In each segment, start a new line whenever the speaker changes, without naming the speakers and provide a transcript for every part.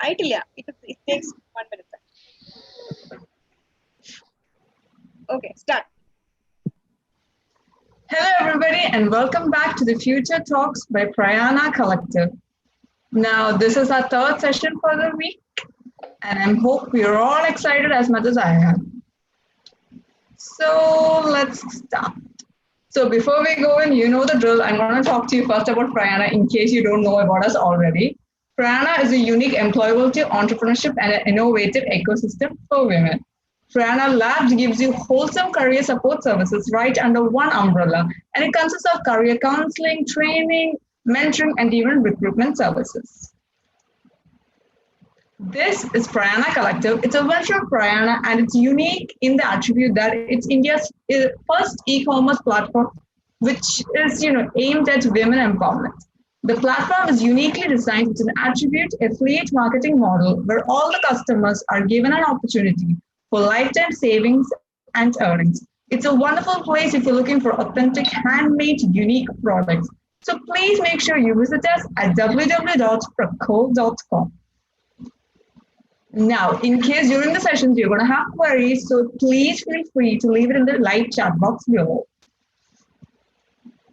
It takes 1 minute. Okay, start.
Hello everybody and welcome back to the Future Talks by Prayaana Collective. Now this is our third session for the week and I hope you're all excited as much as I am. So let's start. So before we go in, you know the drill. I'm going to talk to you first about Prayaana in case you don't know about us already. Prayaana is a unique employability, entrepreneurship and an innovative ecosystem for women. Prayaana Labs gives you wholesome career support services right under one umbrella, and it consists of career counseling, training, mentoring, and even recruitment services. This is Prayaana Collective. It's a venture of Prayaana, and it's unique in the attribute that it's India's first e-commerce platform, which is aimed at women empowerment. The platform is uniquely designed with an attribute affiliate marketing model where all the customers are given an opportunity for lifetime savings and earnings. It's a wonderful place if you're looking for authentic, handmade, unique products. So please make sure you visit us at www.praco.com. Now, in case during the sessions you're going to have queries, so please feel free to leave it in the live chat box below.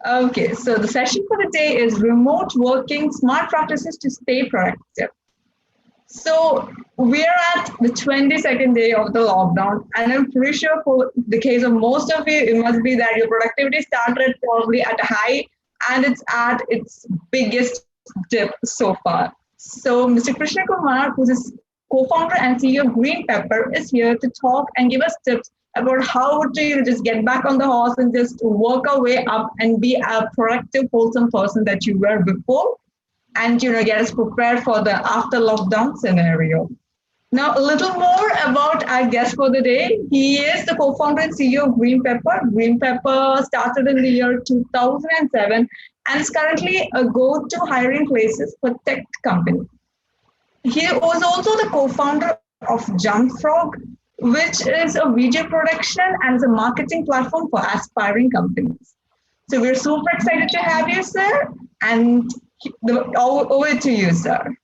Okay, so the session for the day is remote working, smart practices to stay productive. So we're at the 22nd day of the lockdown, and I'm pretty sure for the case of most of you, it must be that your productivity started probably at a high and it's at its biggest dip so far. So Mr. Krishna Kumar, who's a co-founder and CEO of GreenPepper, is here to talk and give us tips about how to just get back on the horse and just work our way up and be a productive, wholesome person that you were before, and get us prepared for the after lockdown scenario. Now, a little more about our guest for the day. He is the co-founder and CEO of GreenPepper. GreenPepper started in the year 2007 and is currently a go-to hiring places for tech companies. He was also the co-founder of Jump Frog, which is a video production and is a marketing platform for aspiring companies. So we're super excited to have you, sir. And over to you, sir.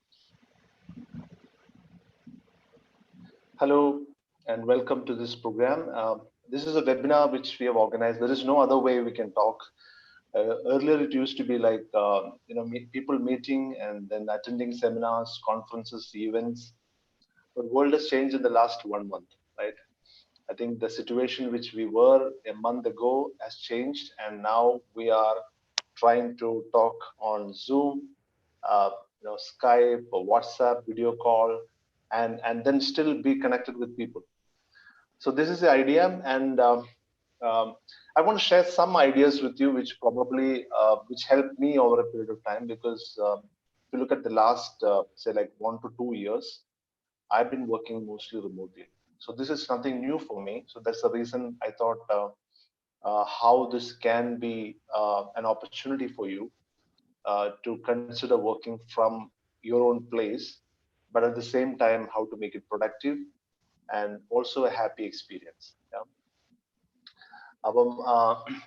Hello and welcome to this program. This is a webinar which we have organized. There is no other way we can talk. Earlier, it used to be like people meeting and then attending seminars, conferences, events. But the world has changed in the last 1 month, right? I think the situation which we were a month ago has changed, and now we are trying to talk on Zoom, Skype or WhatsApp video call, and then still be connected with people. So this is the idea, and I want to share some ideas with you, which probably which helped me over a period of time. Because if you look at the last say like 1 to 2 years, I've been working mostly remotely. So this is something new for me. So that's the reason I thought how this can be an opportunity for you to consider working from your own place, but at the same time, how to make it productive and also a happy experience. അപ്പം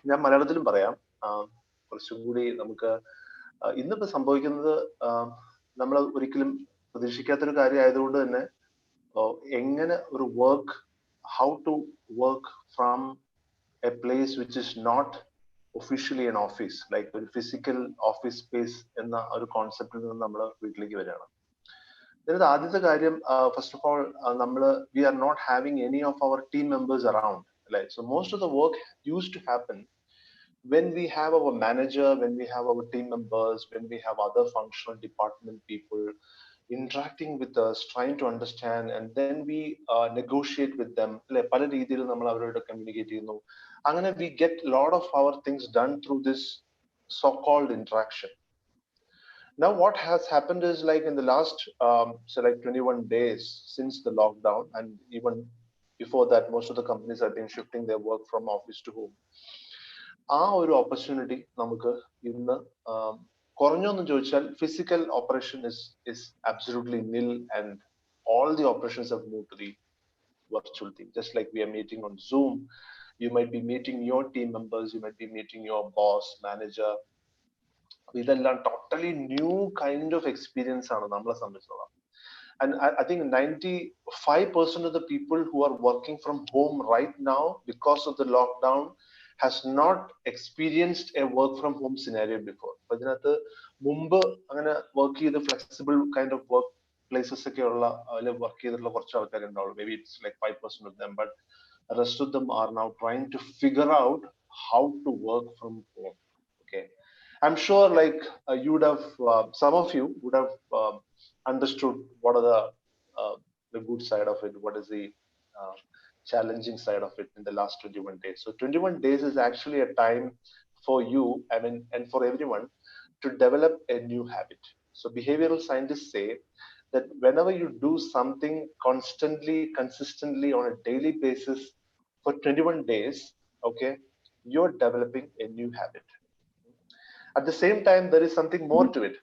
ഞാൻ മലയാളത്തിലും പറയാം. കുറച്ചും കൂടി നമുക്ക് ഇന്നിപ്പോൾ സംഭവിക്കുന്നത് നമ്മൾ ഒരിക്കലും പ്രതീക്ഷിക്കാത്തൊരു കാര്യം ആയതുകൊണ്ട് തന്നെ എങ്ങനെ ഒരു work, how to work from a place which is not officially an office, like ഒരു ഫിസിക്കൽ ഓഫീസ് സ്പേസ് എന്ന ഒരു കോൺസെപ്റ്റിൽ നിന്ന് നമ്മൾ വീട്ടിലേക്ക് വരികയാണ്. ഇതിനകത്ത് ആദ്യത്തെ കാര്യം, first of all we are not having any of our team members around. Like, so most of the work used to happen when we have our manager, when we have our team members, when we have other functional department people interacting with us, trying to understand, and then we negotiate with them. പല രീതിയിൽ നമ്മൾ അവരോട് communicate ചെയ്യുന്നു. അങ്ങനെ we get a lot of our things done through this so-called interaction. Now what has happened is, like in the last so like 21 days since the lockdown, and even before that, most of the companies have been shifting their work from office to home. ആ ഒരു opportunity നമുക്ക് ഇന്ന് കുറഞ്ഞൊന്നും ചോദിച്ചാൽ physical operation is absolutely nil, and all the operations have moved to the virtual thing. Just like we are meeting on Zoom, you might be meeting your team members, you might be meeting your boss, manager. ഇതെല്ലാം totally new kind of experience ആണ് നമ്മളെ സംബന്ധിച്ചിടത്തോളം. And I think 95% of the people who are working from home right now because of the lockdown has not experienced a work from home scenario before. അപ്പൊ ഇതിനകത്ത് മുമ്പ് അങ്ങനെ work ചെയ്ത് flexible kind of work places ഒക്കെ ഉള്ള അതിൽ work ചെയ്തിട്ടുള്ള കുറച്ച് ആൾക്കാരുണ്ടാവുള്ളൂ. Maybe it's like 5% of them, but the rest of them are now trying to figure out how to work from home. Okay, I'm sure like you would have some of you would have understood what are the good side of it, what is the uh, challenging side of it in the last 21 days. So 21 days is actually a time for you, I mean, and for everyone to develop a new habit. So behavioral scientists say that whenever you do something constantly, consistently on a daily basis for 21 days, okay, you're developing a new habit. At the same time, there is something more to it.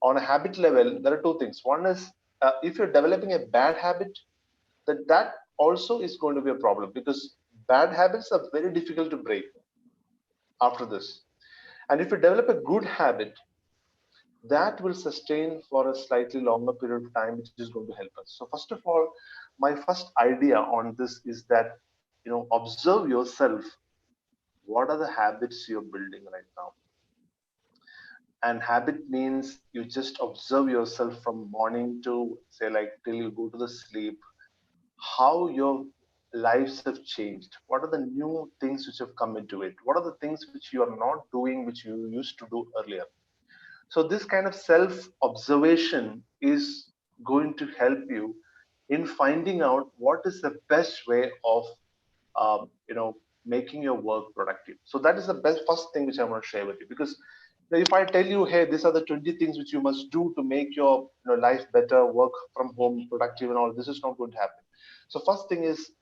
On a habit level, there are two things. One is if you're developing a bad habit, that also is going to be a problem, because bad habits are very difficult to break after this. And if you develop a good habit, that will sustain for a slightly longer period of time, which is going to help us. So first of all, my first idea on this is that, observe yourself. What are the habits you're building right now? And habit means you just observe yourself from morning to say like till you go to the sleep, how your lives have changed. What are the new things which have come into it? What are the things which you are not doing which you used to do earlier? So this kind of self observation is going to help you in finding out what is the best way of making your work productive. So that is the best first thing which I want to share with you, because if I tell you, hey, these are the 20 things which you must do to make your life better, work from home, productive, and all, this is not going to happen. So first thing is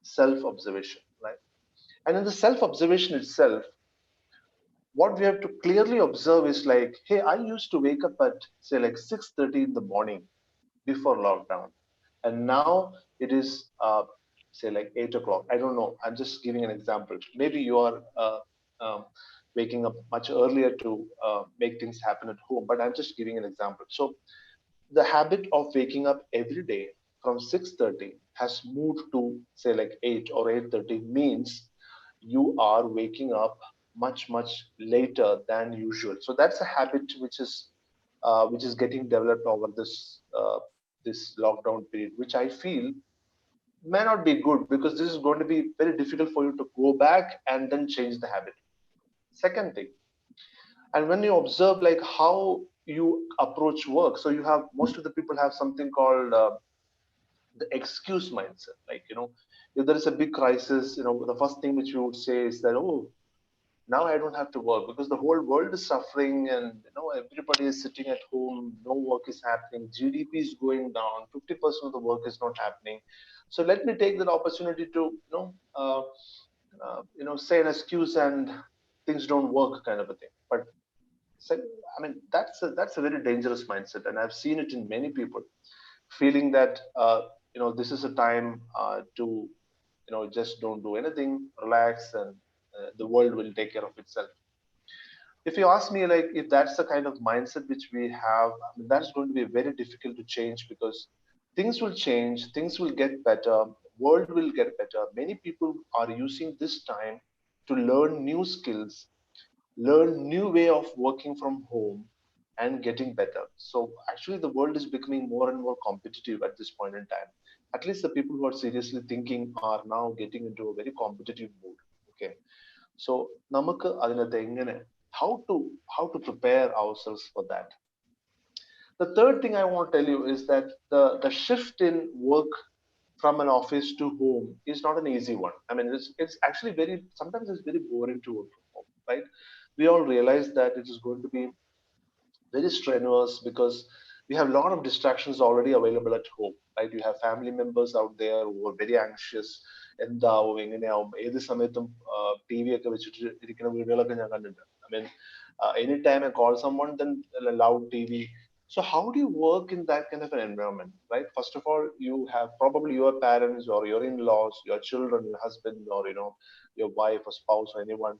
self observation, right? And in the self observation itself, what we have to clearly observe is like, hey, I used to wake up at say like 6:30 in the morning before lockdown, and now it is say like 8 o'clock. I don't know, I'm just giving an example. Maybe you are um, waking up much earlier to make things happen at home, but I'm just giving an example. So the habit of waking up every day from 6:30 has moved to say like 8 or 8:30, means you are waking up much later than usual. So that's a habit which is getting developed over this lockdown period, which I feel may not be good, because this is going to be very difficult for you to go back and then change the habit. Second thing, and when you observe like how you approach work, so you have most of the people have something called the excuse mindset. Like, if there is a big crisis, the first thing which you would say is that, oh, now I don't have to work because the whole world is suffering, and everybody is sitting at home, no work is happening, GDP is going down, 50% of the work is not happening. So let me take that opportunity to say an excuse and things don't work, kind of a thing. But I mean, that's a very dangerous mindset, and I've seen it in many people, feeling that this is a time to just don't do anything, relax, and the world will take care of itself. If you ask me, like, if that's the kind of mindset which we have, I mean, that's going to be very difficult to change, because things will change, things will get better, world will get better. Many people are using this time to learn new skills, learn new way of working from home, and getting better. So actually the world is becoming more and more competitive at this point in time. At least the people who are seriously thinking are now getting into a very competitive mood. Okay, so നമുക്ക് അതിനകത്ത് എങ്ങനെ, how to prepare ourselves for that. The third thing I want to tell you is that the shift in work from an office to home is not an easy one. I mean, it's actually sometimes it's very boring to work from home, right? We all realize that it is going to be very strenuous, because we have a lot of distractions already available at home, right? You have family members out there who are very anxious. എന്താവും, എങ്ങനെയാവും, ഏത് സമയത്തും T V ഒക്കെ വെച്ചിട്ട് ഇരിക്കുന്ന വീടുകളൊക്കെ ഞാൻ കണ്ടിട്ടുണ്ട്. I mean, anytime I call someone, then loud TV. So how do you work in that kind of an environment, right? First of all, you have probably your parents or your in-laws, your children, your husband, or your wife or spouse or anyone.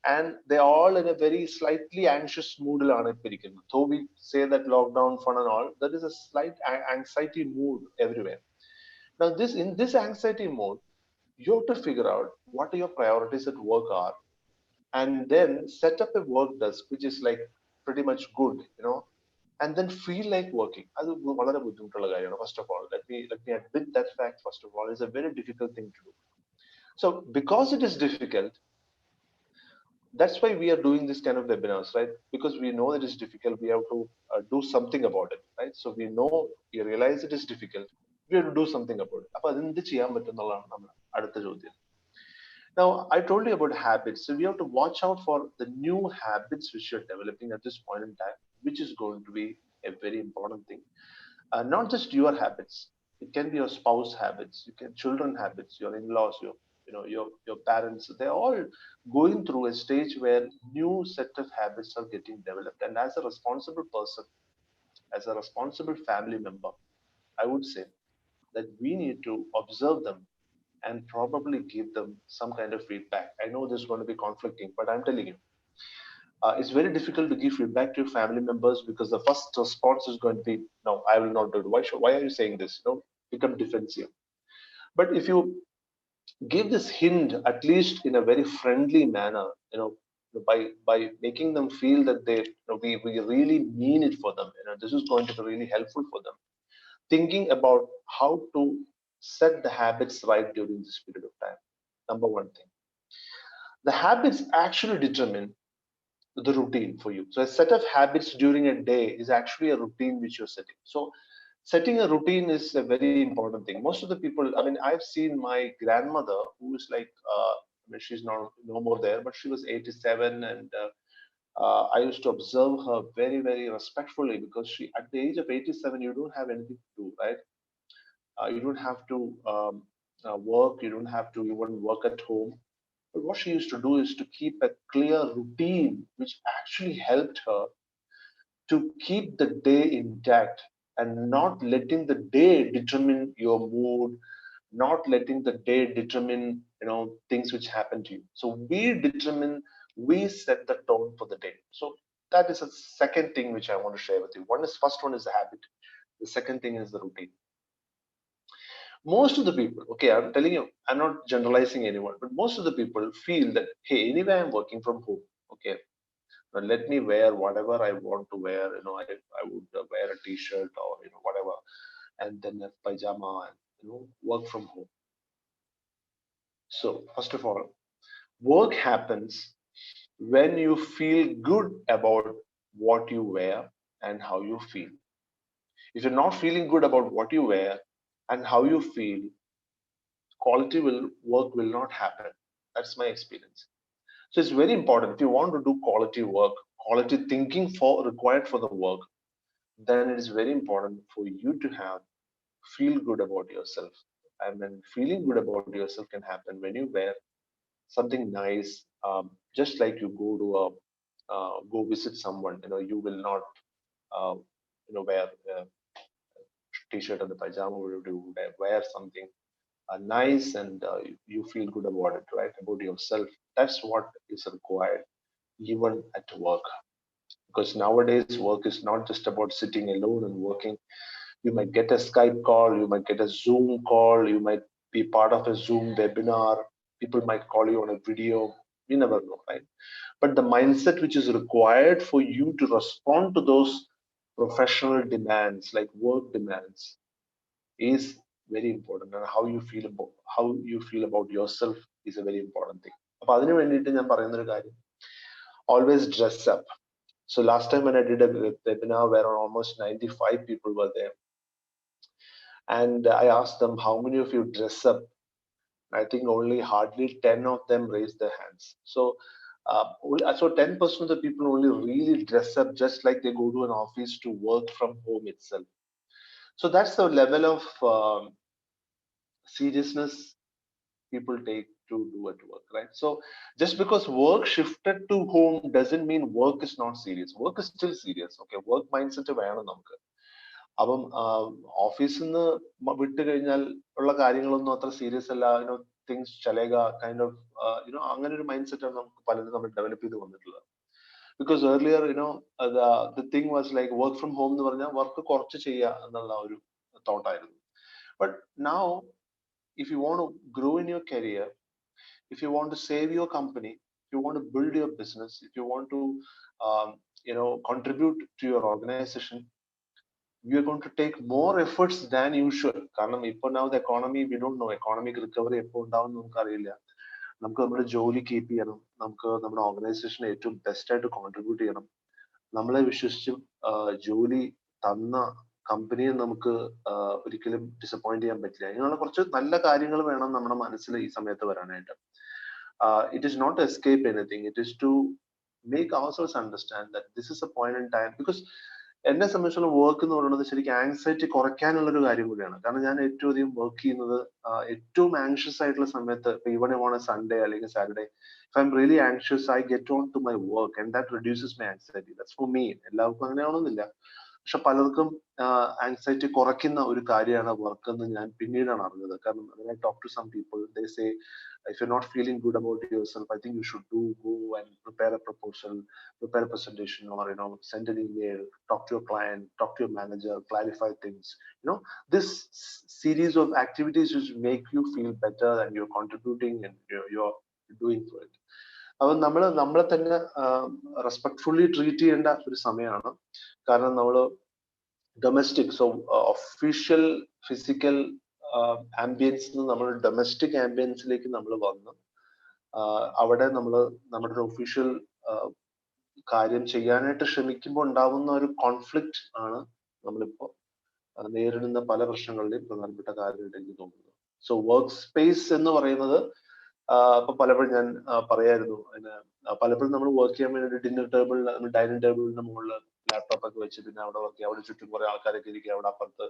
and they're all in a very slightly anxious mood. Though we say that lockdown fun and all, there is a slight anxiety mood everywhere. Now, in this anxiety mode, you have to figure out what your priorities at work are, and then set up a work desk which is like pretty much good, and then feel like working. First of all, let me admit that fact. First of all, it's a very difficult thing to do. So because it is difficult, that's why we are doing this kind of webinars, right? Because we know it is difficult, we have to do something about it, right? So we realize it is difficult, we have to do something about it. അപ്പൊ അതെന്ത് ചെയ്യാൻ പറ്റുന്നുള്ളതാണ് നമ്മുടെ അടുത്ത ചോദ്യം. Now, I told you about habits. So we have to watch out for the new habits which you're developing at this point in time, which is going to be a very important thing. Not just your habits. It can be your spouse habits, you can children habits, your in-laws, your parents. They're all going through a stage where new set of habits are getting developed. And as a responsible person, as a responsible family member, I would say that we need to observe them and probably give them some kind of feedback. I know this is going to be conflicting, but I'm telling you, it's very difficult to give feedback to your family members because the first response is going to be, no, I will not do it. Why are you saying this? Become defensive. But if you give this hint, at least in a very friendly manner, by making them feel that we really mean it for them, this is going to be really helpful for them. Thinking about how to set the habits right during this period of time. Number one thing. The habits actually determine the routine for you. So a set of habits during a day is actually a routine which you're setting. So setting a routine is a very important thing. Most of the people, I've seen my grandmother who is like, she's no more there, but she was 87, and I used to observe her very, very respectfully, because at the age of 87, you don't have anything to do, right? You don't have to work, you don't have to even work at home. But what she used to do is to keep a clear routine, which actually helped her to keep the day intact and not letting the day determine your mood, not letting the day determine things which happen to you. So we set the tone for the day. So that is a second thing which I want to share with you. First one is the habit. The second thing is the routine. Most of the people, okay, I'm telling you, I'm not generalizing anyone, but most of the people feel that, hey, anyway, I'm working from home. Okay, now let me wear whatever I want to wear. I would wear a t-shirt or whatever, and then a pajama, and work from home. So first of all, work happens when you feel good about what you wear and how you feel. If you're not feeling good about what you wear and how you feel, quality work will not happen. That's my experience. So it's very important. If you want to do quality work, quality thinking required for the work, then it is very important for you to feel good about yourself. And then feeling good about yourself can happen when you wear something nice. Just like you go visit someone, you will not wear a t-shirt and the pajama. You wear something nice, and you feel good about it, right? About yourself. That's what is required even at work. Because nowadays work is not just about sitting alone and working. You might get a Skype call, you might get a Zoom call, you might be part of a Zoom webinar, people might call you on a video. You never know, right? But the mindset which is required for you to respond to those professional demands, like work demands, is very important. And how you feel about yourself is a very important thing. അപ്പൊ അതിനു വേണ്ടിയിട്ട് ഞാൻ പറയുന്ന ഒരു കാര്യം, always dress up. So last time when I did a webinar where almost 95 people were there, and I asked them, how many of you dress up? I think only hardly 10 of them raised their hands. So 10% of the people only really dress up just like they go to an office to work from home itself. So that's the level of seriousness people take to do at work, right? So just because work shifted to home doesn't mean work is not serious. Work is still serious. Okay, work mindset വേണം നമുക്ക്. അപ്പം ഓഫീസിൽ നിന്ന് വിട്ട് കഴിഞ്ഞാൽ ഉള്ള കാര്യങ്ങളൊന്നും അത്ര സീരിയസ് അല്ല. things chalega kind of അങ്ങനെ ഒരു മൈൻഡ് സെറ്റ് ആണ് നമുക്ക് പലരും നമ്മൾ ഡെവലപ്പ് ചെയ്ത് വന്നിട്ടുള്ളത്. Because earlier, the thing was like work from home എന്ന് പറഞ്ഞാൽ വർക്ക് കുറച്ച് ചെയ്യുക എന്നുള്ള ഒരു thought ആയിരുന്നു. But now, if you want to grow in your career, if you want to save your company, if you want to build your business, if you want to contribute to your organization, we are going to take more efforts than usual. കാരണം ഇപ്പോൾ now the economy, we don't know economic recovery എപ്പോൾ ഉണ്ടാവും നമുക്ക് അറിയില്ല. നമുക്ക് നമ്മുടെ ജോലി keep ചെയ്യണം, നമുക്ക് നമ്മുടെ ഓർഗനൈസേഷനെ ഏറ്റവും ബെസ്റ്റ് ആയിട്ട് കോൺട്രിബ്യൂട്ട് ചെയ്യണം. നമ്മളെ വിശ്വസിച്ച് ജോലി തന്ന കമ്പനിയെ നമുക്ക് ഒരിക്കലും ഡിസപ്പോയിന്റ് ചെയ്യാൻ പറ്റില്ല. ഇങ്ങനെയുള്ള കുറച്ച് നല്ല കാര്യങ്ങൾ വേണം നമ്മുടെ മനസ്സിൽ ഈ സമയത്ത് വരാനായിട്ട്. It is not to escape anything, it is to make ourselves understand that this is a point in time. Because എന്നെ സംബന്ധിച്ചുള്ള വർക്ക് എന്ന് പറയുന്നത് ശരിക്കും ആങ്സൈറ്റി കുറയ്ക്കാനുള്ള ഒരു കാര്യം കൂടിയാണ്. കാരണം ഞാൻ ഏറ്റവും അധികം വർക്ക് ചെയ്യുന്നത് ഏറ്റവും ആങ്ഷ്യസ് ആയിട്ടുള്ള സമയത്ത്, ഈവൻ ഓൺ എ സൺഡേ അല്ലെങ്കിൽ Saturday, if I'm really anxious, I get on to my work and that reduces my anxiety. That's for me. എല്ലാവർക്കും അങ്ങനെയാണെന്നില്ല, പക്ഷെ പലർക്കും ആങ്സൈറ്റി കുറയ്ക്കുന്ന ഒരു കാര്യമാണ് വർക്ക് എന്ന് ഞാൻ പിന്നീടാണ് അറിഞ്ഞത്. കാരണം when I talk to some people, they say if you're not feeling good about yourself, I think you should go and prepare a proposal, prepare a presentation, or send an email, talk to your client, talk to your manager, clarify things. This series of activities which make you feel better and you're contributing and you're doing for it. അപ്പോൾ നമ്മളെ തന്നെ respectfully treat ചെയ്യേണ്ട ഒരു സമയമാണ്. കാരണം നമ്മൾ domestic, so official physical ആംബിയൻസിൽ നിന്ന് നമ്മൾ ഡൊമസ്റ്റിക് ആംബിയൻസിലേക്ക് നമ്മൾ വന്ന് അവിടെ നമ്മൾ നമ്മുടെ ഒരു ഒഫീഷ്യൽ കാര്യം ചെയ്യാനായിട്ട് ശ്രമിക്കുമ്പോൾ ഉണ്ടാവുന്ന ഒരു കോൺഫ്ലിക്റ്റ് ആണ് നമ്മളിപ്പോ നേരിടുന്ന പല പ്രശ്നങ്ങളുടെയും പ്രധാനപ്പെട്ട കാര്യമായിട്ട് എനിക്ക് തോന്നുന്നത്. സോ വർക്ക് സ്പേസ് എന്ന് പറയുന്നത് അപ്പൊ പലപ്പോഴും ഞാൻ പറയായിരുന്നു, പലപ്പോഴും നമ്മൾ വർക്ക് ചെയ്യാൻ വേണ്ടി ഡിന്നർ ടേബിൾ, ഡൈനിങ് ടേബിളിന്റെ മുകളിൽ ലാപ്ടോപ്പ് ഒക്കെ വെച്ച് പിന്നെ അവിടെ വർക്ക് ചെയ്യുക, അവിടെ ചുറ്റും കുറെ ആൾക്കാരൊക്കെ ഇരിക്കുക, അവിടെ അപ്പുറത്ത്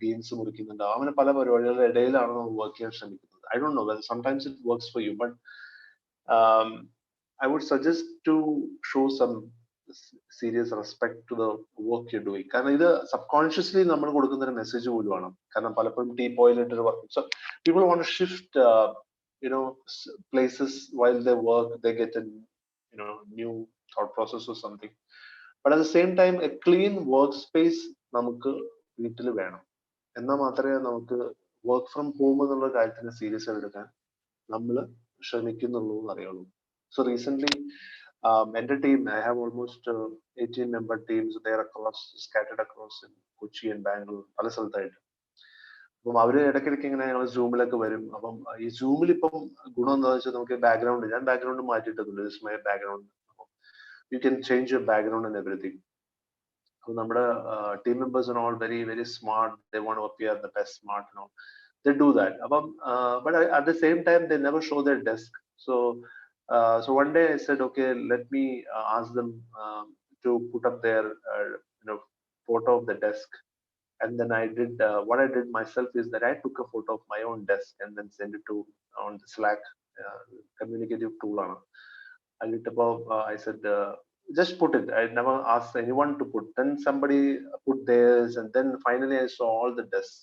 ബീൻസ് മുറിക്കുന്നുണ്ടാവും, അങ്ങനെ പല പരിപാടികളുടെ ഇടയിലാണ് നമ്മൾ വർക്ക് ചെയ്യാൻ ശ്രമിക്കുന്നത്. I don't know whether sometimes it works for you, but I would suggest to show some serious respect to the work you're doing. കാരണം ഇത് സബ്കോൺഷ്യസ്ലി നമ്മൾ കൊടുക്കുന്ന ഒരു മെസ്സേജ് പോലുമാണ്. കാരണം പലപ്പോഴും ടീ പോയിലിട്ട് work, so people want to shift places while they work, they get a new thought process or something. But at the same time, a clean workspace നമുക്ക് വീട്ടിൽ വേണം. എന്നാൽ മാത്രമേ നമുക്ക് വർക്ക് ഫ്രം ഹോം എന്നുള്ള കാര്യത്തിന് സീരിയസ് ആയിട്ട് എടുക്കാൻ നമ്മൾ ശ്രമിക്കുന്നുള്ളൂ എന്ന് അറിയുള്ളൂ. So recently, എൻ്റെ team, I have almost 18-member teams there scattered across in Kochi and Bangalore, പല സ്ഥലത്തായിട്ട്. അപ്പം അവര് ഇടയ്ക്കിടയ്ക്ക് ഇങ്ങനെ ഞങ്ങൾ സൂമിലൊക്കെ വരും. അപ്പം ഈ സൂമിൽ ഇപ്പം ഗുണം എന്താണെന്ന് വെച്ചാൽ നമുക്ക് ബാക്ക്ഗ്രൗണ്ട്, ഞാൻ ബാക്ക്ഗ്രൗണ്ട് മാറ്റിയിട്ടുണ്ട്, this my background, you can change your background and everything. അപ്പൊ നമ്മുടെ team members are all very very smart, they want to appear the best smart, they do that. But at the same time, they never show their desk. So one day I said, okay, let me ask them to put up their photo of the desk. And then I did what I did myself is that I took a photo of my own desk and then sent it to on the Slack communicative tool. I lit above. I said, just put it. I never asked anyone to put. Then somebody put theirs, and then finally I saw all the desks.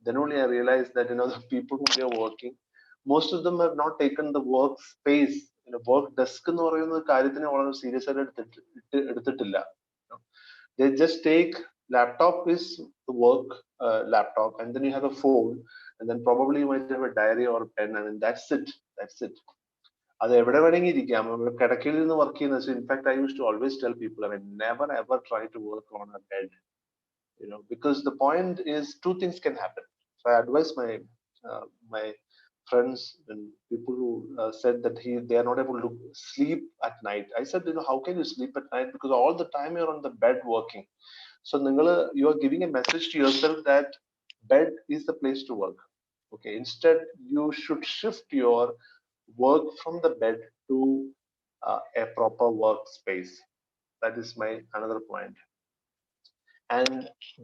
Then only I realized that the people who are working, most of them have not taken the work space. Work desk എന്ന് പറയുന്ന കാര്യത്തിനെ വളരെ serious ആയിട്ട് എടുത്തിട്ടില്ല. They just take laptop is the work laptop, and then you have a phone, and then probably you might have a diary or a pen, and that's it. അത് എവിടെ വേണമെങ്കിൽ ഇരിക്കാം, കിടക്കയിൽ നിന്ന് വർക്ക് ചെയ്യുന്ന. In fact I used to always tell people, I mean, never ever try to work on a bed, because the point is two things can happen. So I advise my friends and people who said that they are not able to sleep at night. I said, how can you sleep at night? Because all the time you're on the bed working. So you are giving a message to yourself that bed is the place to work. Okay, instead you should shift your work from the bed to a proper workspace. That is my another point. And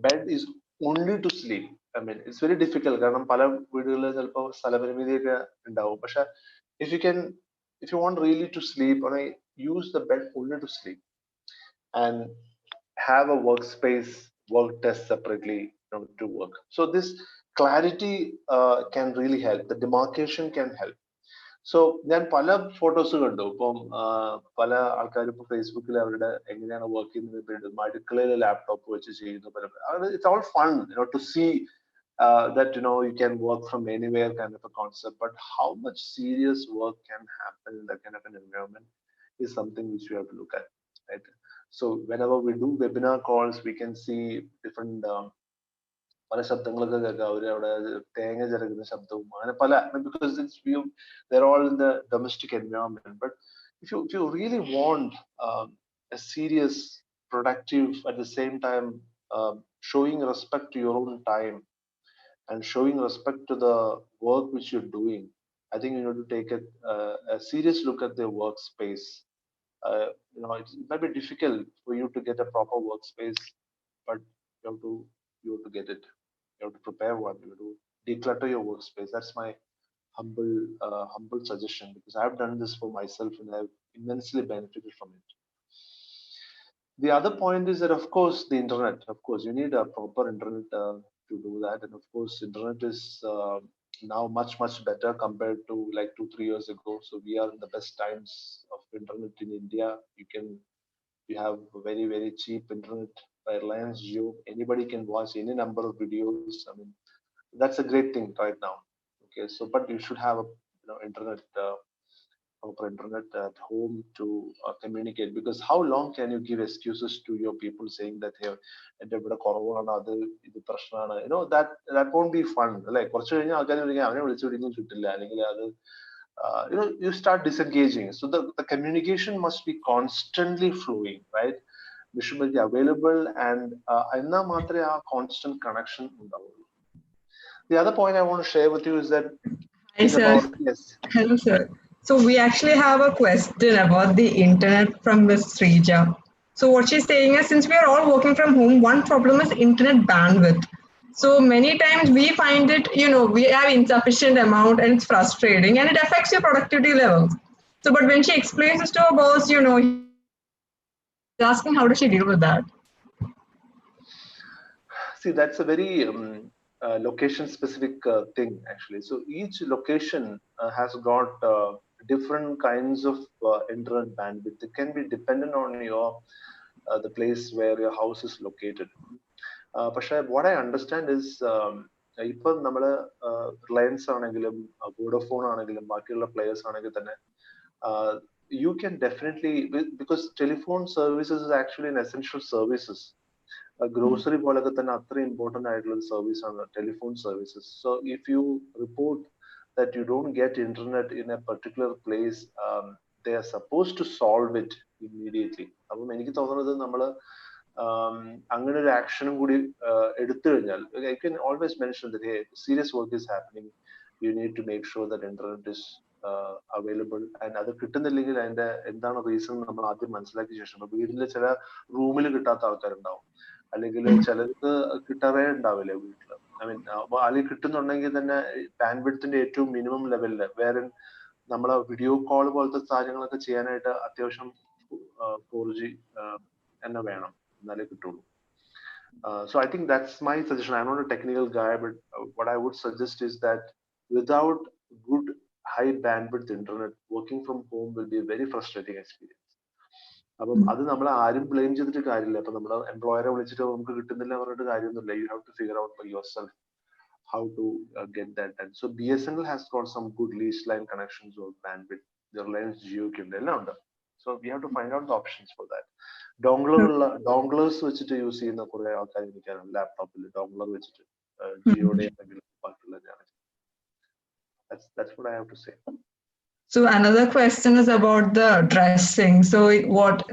bed is only to sleep. I mean, it's very difficult കാരണം പല വീടുകളിൽ ചിലപ്പോൾ സ്ഥലപരിമിതിയൊക്കെ ഉണ്ടാവും. പക്ഷെ if you want really to sleep, use the bed only to sleep and have a workspace, work desk separately to work. So this clarity can really help. The demarcation can help. So ഞാൻ പല photos കണ്ടു. ഇപ്പം പല ആൾക്കാർ ഇപ്പൊ ഫേസ്ബുക്കിൽ അവരുടെ എങ്ങനെയാണ് വർക്ക് ചെയ്യുന്നത്, അടുക്കളയിൽ ലാപ്ടോപ്പ് വെച്ച് ചെയ്യുന്നു. It's all fun to see that you can work from anywhere kind of a concept, but how much serious work can happen in that kind of an environment is something which we have to look at, right? So whenever we do webinar calls, we can see different പല ശബ്ദങ്ങളൊക്കെ കേൾക്കാം. അവര് അവിടെ തേങ്ങ ചിരകുന്ന ശബ്ദവും അങ്ങനെ പല, because they're all in the domestic environment. But if you really want a serious, productive, at the same time showing respect to your own time and showing respect to the work which you're doing, I think you need to take a serious look at their workspace. It might be difficult for you to get a proper workspace, but you have to get it. You have to prepare one. You have to declutter your workspace. That's my humble suggestion, because I've done this for myself and I've immensely benefited from it. The other point is that, of course, the internet. Of course, you need a proper internet to do that, and of course, internet is now much better compared to like 2-3 years ago. So we are in the best times of internet in India. You have very, very cheap internet. Reliance Jio, anybody can watch any number of videos. I mean, that's a great thing right now. Okay, so but you should have a internet, proper internet at home to communicate, because how long can you give excuses to your people saying that, hey, that won't be fun. Like you start disengaging. So the communication must be constantly flowing, right? We should be available, and a constant connection. The other point I want to share with you is that
Hi, sir.
yes.
Hello, sir. So we actually have a question about the internet from Miss Srija. So what she's saying is, since we are all working from home, one problem is internet bandwidth. So many times we find it, we have insufficient amount and it's frustrating and it affects your productivity levels. So, but when she explains this to her boss, asking how does she deal with that?
See, that's a very location specific thing actually. So each location has got different kinds of internet bandwidth. It can be dependent on the place where your house is located. പക്ഷേ what I understand is ഇപ്പം നമ്മൾ Reliance ആണെങ്കിലും Vodafone ആണെങ്കിലും ബാക്കിയുള്ള players ആണെങ്കിൽ തന്നെ you can definitely, because telephone services is actually an essential services. Grocery പോലൊക്കെ തന്നെ അത്ര ഇമ്പോർട്ടന്റ് ആയിട്ടുള്ള ഒരു സർവീസ് ആണ് telephone services. So if you report that you don't get internet in a particular place, they are supposed to solve it immediately. അപ്പം എനിക്ക് തോന്നുന്നത് നമ്മൾ അങ്ങനെ ഒരു ആക്ഷനും കൂടി എടുത്തു കഴിഞ്ഞാൽ, I can always mention that, hey, serious work is happening, you need to make sure that internet is available. And അത് കിട്ടുന്നില്ലെങ്കിൽ അതിന്റെ എന്താണ് റീസൺ നമ്മൾ ആദ്യം മനസ്സിലാക്കിയ ശേഷം, വീടിന്റെ ചില റൂമിൽ കിട്ടാത്ത ആൾക്കാരുണ്ടാവും, അല്ലെങ്കിൽ ചിലർക്ക് കിട്ടാറേ ഉണ്ടാവില്ല വീട്ടിൽ. ഐ മീൻ അല്ലെങ്കിൽ കിട്ടുന്നുണ്ടെങ്കിൽ തന്നെ ബാൻഡ്വിഡ്ത്തിന്റെ ഏറ്റവും മിനിമം ലെവലില്, വേറെ നമ്മളെ വീഡിയോ കോൾ പോലത്തെ കാര്യങ്ങളൊക്കെ ചെയ്യാനായിട്ട് അത്യാവശ്യം 4G തന്നെ വേണം, എന്നാലേ കിട്ടുള്ളൂ. So I think that's my suggestion. I'm not a technical guy, but what I would suggest is that without good high bandwidth internet, working from home will be a very frustrating experience. അപ്പം അത് നമ്മൾ ആരും blame ചെയ്തിട്ട് കാര്യമില്ല. അപ്പൊ നമ്മുടെ എംപ്ലോയറെ വിളിച്ചിട്ട് നമുക്ക് കിട്ടുന്നില്ല പറഞ്ഞിട്ട് കാര്യമൊന്നുമില്ല. You have to figure out by yourself how to get that done. So BSNL has got some good lease line connections or bandwidth. The Reliance Jio ക്കുണ്ട്, എല്ലാം ഉണ്ട്. So we have to find out the options for that. donglers വെച്ചിട്ട് use ചെയ്യുന്ന കുറെ ആൾക്കാർ എനിക്കറിയാം. ലാപ്ടോപ്പിൽ ഡോംഗ്ലർ വെച്ചിട്ട് ജിയോയുടെ എന്തെങ്കിലും ബാക്കിയുള്ള that's what I have to say.
So another question is about the dressing. So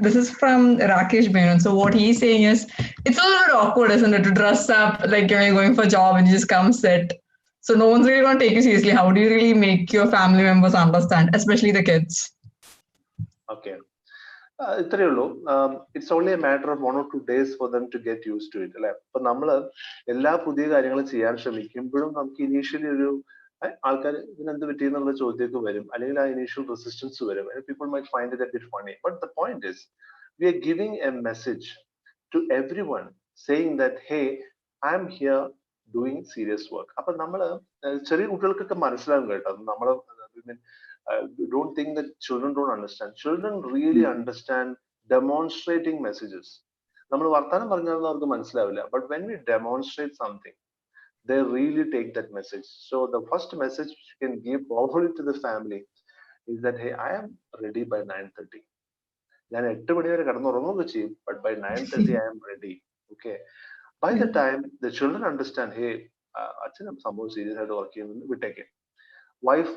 this is from Rakesh Menon. So what he's saying is, it's a little bit awkward, isn't it, to dress up like you're going for a job and you just come sit. So no one's really going to take you seriously. How do you really make your family members understand, especially the kids?
Okay. ഇത്രയേ ഉള്ളൂ. It's only A matter of 1 or 2 days for them to get used to it, അല്ലെ? അപ്പൊ നമ്മള് എല്ലാ പുതിയ കാര്യങ്ങളും ചെയ്യാൻ ശ്രമിക്കുമ്പോഴും നമുക്ക് ഇനീഷ്യലി ഒരു ആൾക്കാർ ഇതിനെന്ത് പറ്റിയെന്നുള്ള ചോദ്യമൊക്കെ വരും, അല്ലെങ്കിൽ ആ ഇനീഷ്യൽ റെസിസ്റ്റൻസ് വരും. People might find it a bit funny, but the point is we are giving a message to everyone saying that, hey, I'm here doing serious work. അപ്പൊ നമ്മള് ചെറിയ കുട്ടികൾക്കൊക്കെ മനസ്സിലാകും കേട്ടോ. നമ്മള് don't think that children don't understand. Children really understand demonstrating messages. നമ്മൾ വർത്താനം പറഞ്ഞാലും അവർക്ക് മനസ്സിലാവില്ല. But when we demonstrate something, they really take that message. So the first message you can give probably to the family is that, hey, I am ready by 9:30. ഞാൻ 8 മണി വരെ കിടന്നുറങ്ങുകയൊക്കെ ചെയ്യും, but by 9:30 I am ready. Okay. By the time the children understand, hey, അച്ഛൻ സംഭവം serious ആയിട്ട് work ചെയ്യുന്നത് വിട്ടേക്ക്. Wife,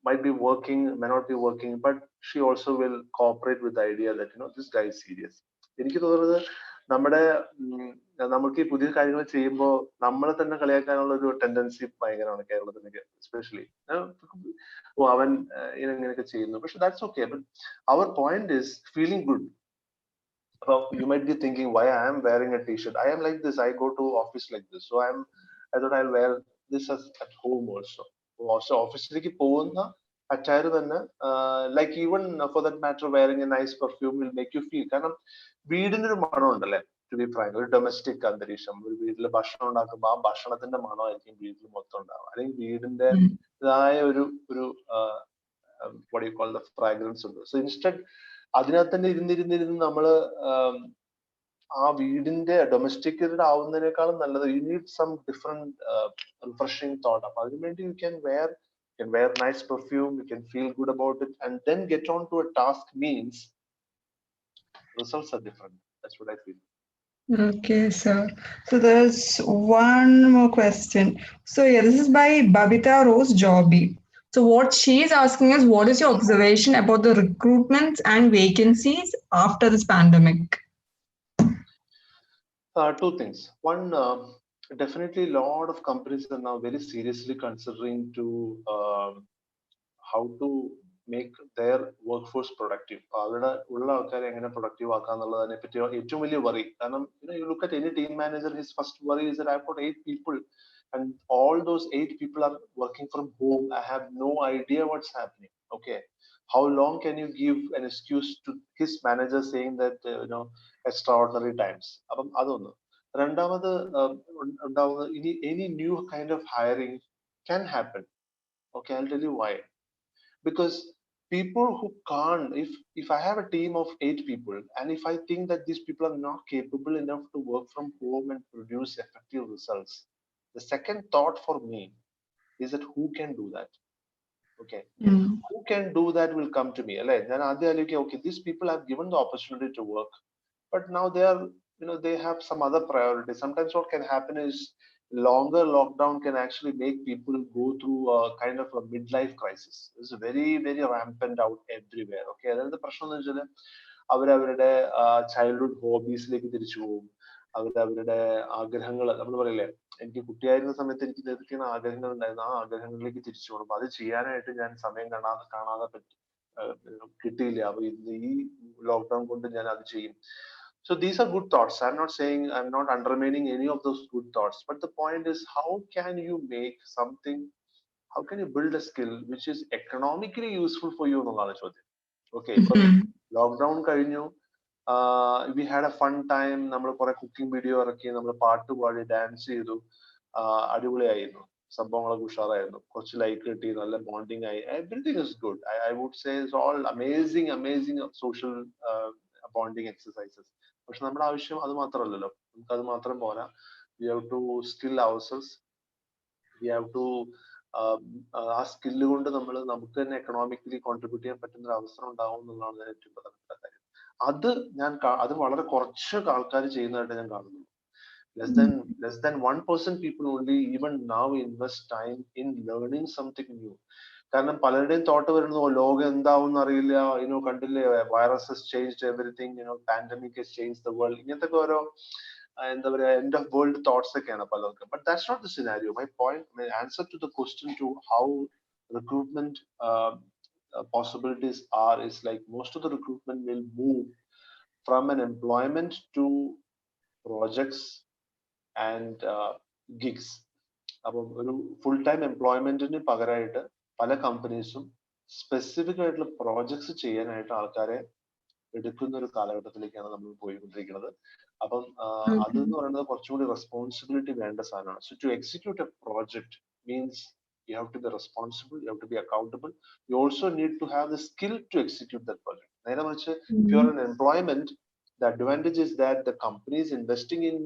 might be working, may not be working, but she also will cooperate with the idea that, this guy is serious. എനിക്ക് തോന്നുന്നത് നമുക്ക് ഈ പുതിയ കാര്യങ്ങൾ ചെയ്യുമ്പോൾ നമ്മളെ തന്നെ കളിയാക്കാനുള്ള ഒരു ടെൻഡൻസി ഭയങ്കരമാണ് കേരളത്തിലേക്ക്, എസ്പെഷ്യലി. അവൻ ഇങ്ങനെയൊക്കെ ചെയ്യുന്നു, പക്ഷെ that's okay. But our point is feeling good. You might be thinking, why I am wearing a t-shirt? I am like this. I go to office like this. So I thought I'll wear this at home also. Also office-ലേക്ക് പോകുന്ന attire തന്നെ, like even for that matter, wearing a nice perfume will make you feel. കാരണം വീടിന്റെ ഒരു മണം ഉണ്ടല്ലേ, to be frank, ഒരു domestic അന്തരീക്ഷം. ഒരു വീട്ടിൽ ഭക്ഷണം ഉണ്ടാക്കുമ്പോൾ ആ ഭക്ഷണത്തിന്റെ മണമായിരിക്കും വീട്ടിൽ മൊത്തം ഉണ്ടാവുക. അല്ലെങ്കിൽ വീടിന്റെ ഇതായ ഒരു what do you call the fragrance ഉണ്ട്. So instead അതിനകത്ത് തന്നെ ഇരുന്നിരുന്ന് നമ്മള് ആ വീടിന്റെ ഡൊമസ്റ്റിക്കേറ്റഡ് ആവുന്നതിനേക്കാളും നല്ലത് you need some different refreshing thought. അപ്പൊ അതിനുവേണ്ടി you can wear nice perfume, you can feel good about it, and then get on to a task means results are different. That's what I feel.
Okay, sir. So there's one more question. So yeah, this is by Babita Rose Jobby. So what she's asking is, what is your observation about the recruitments and vacancies after this pandemic?
Two things. One, definitely a lot of companies are now very seriously considering to how to make their workforce productive. അവരുടെ ഉള്ള ആൾക്കാരെ എങ്ങനെ productive ആക്കാന്നുള്ളതിനെ പറ്റി ഏറ്റവും വലിയ worry. കാരണം you look at any team manager, his first worry is that I've got 8 people and all those 8 people are working from home. I have no idea what's happening. Okay. How long can you give an excuse to his manager saying that extraordinary times? അപ്പം അതൊന്ന്. രണ്ടാമത് ഉണ്ടാവുന്ന any new kind of hiring can happen. Okay, I'll tell you why. Because people who can't, if I have a team of 8 people and if I think that these people are not capable enough to work from home and produce effective results, the second thought for me is that who can do that? Okay. Who can do that will come to me. Then okay, these people have given the opportunity to work, but now they are, they have some other priorities. Sometimes what can happen is longer lockdown can actually make people go through a kind of a midlife crisis. It's very, very rampant out everywhere. Okay, അതായത് പ്രശ്നം എന്ന് വെച്ചാൽ അവരവരുടെ childhood ഹോബീസിലേക്ക് തിരിച്ചു പോകും. അവരവരുടെ ആഗ്രഹങ്ങൾ, നമ്മൾ പറയില്ലേ, എനിക്ക് കുട്ടിയായിരുന്ന സമയത്ത് എനിക്ക് ഇതൊക്കെയാണ് ആഗ്രഹങ്ങൾ ഉണ്ടായിരുന്നു, ആ ആഗ്രഹങ്ങളിലേക്ക് തിരിച്ചു പോകണം. അത് ചെയ്യാനായിട്ട് ഞാൻ സമയം കാണാതെ കിട്ടിയില്ല. അപ്പൊ ഈ ലോക്ക്ഡൌൺ കൊണ്ട് ഞാൻ അത് ചെയ്യും. So these are good thoughts. I'm not saying, I'm not undermining any of those good thoughts, but the point is, how can you make something, how can you build a skill which is economically useful for you? Okay, lockdown കഴിഞ്ഞു, we had a fun time. നമ്മൾ കുറെ cooking video ഇറക്കി, നമ്മൾ പാട്ട് പാടി dance ചെയ്തു, അടിപൊളിയായിരുന്നു, സംഭവങ്ങളൊക്കെ ഉഷാറായിരുന്നു, കുറച്ച് ലൈക്ക് കിട്ടി, നല്ല ബോണ്ടിങ് ആയി, everything is good. I would say it's all amazing social bonding exercises. പക്ഷെ നമ്മുടെ ആവശ്യം അത് മാത്രമല്ലല്ലോ, നമുക്ക് അത് മാത്രം പോരാ. We have to skill ourselves. We have to ആ സ്കില്ല് കൊണ്ട് നമുക്ക് തന്നെ എക്കണോമിക്കലി കോൺട്രിബ്യൂട്ട് ചെയ്യാൻ പറ്റുന്ന ഒരു അവസരം ഉണ്ടാവും എന്നുള്ളതാണ് ഏറ്റവും പ്രധാനപ്പെട്ട കാര്യം. അത് വളരെ കുറച്ച് ആൾക്കാർ ചെയ്യുന്നതായിട്ട് ഞാൻ കാണുന്നു. Less than 1% people only even now invest time in learning something new. കാരണം പലരുടെയും തോട്ട് വരുന്നത് ലോകം എന്താവും അറിയില്ല, കണ്ടില്ലേ, virus has changed everything, pandemic has changed the world, ഇങ്ങനത്തെ ഓരോ എന്താ പറയാ എൻഡ് ഓഫ് വേൾഡ് തോട്ട്സ് ഒക്കെയാണ് പലർക്കും. But that's not the scenario. My answer to the question to how recruitment possibilities are is like most of the recruitment will move from an employment to projects and gigs. അപ്പം ഒരു full time എംപ്ലോയ്മെന്റിന് പകരമായിട്ട് പല കമ്പനീസും specific ആയിട്ടുള്ള projects ചെയ്യാനായിട്ട് ആൾക്കാരെ എടുക്കുന്ന ഒരു കാലഘട്ടത്തിലേക്കാണ് നമ്മൾ പോയിക്കൊണ്ടിരിക്കുന്നത്. അപ്പം അതെന്ന് പറയുന്നത് കുറച്ചുകൂടി റെസ്പോൺസിബിലിറ്റി വേണ്ട സാധനമാണ്. So to execute a project means you have to be responsible, you have to be accountable, you also need to have the skill to execute that project. നേരെ മറിച്ച് if you are in employment, the advantage is that the company is investing in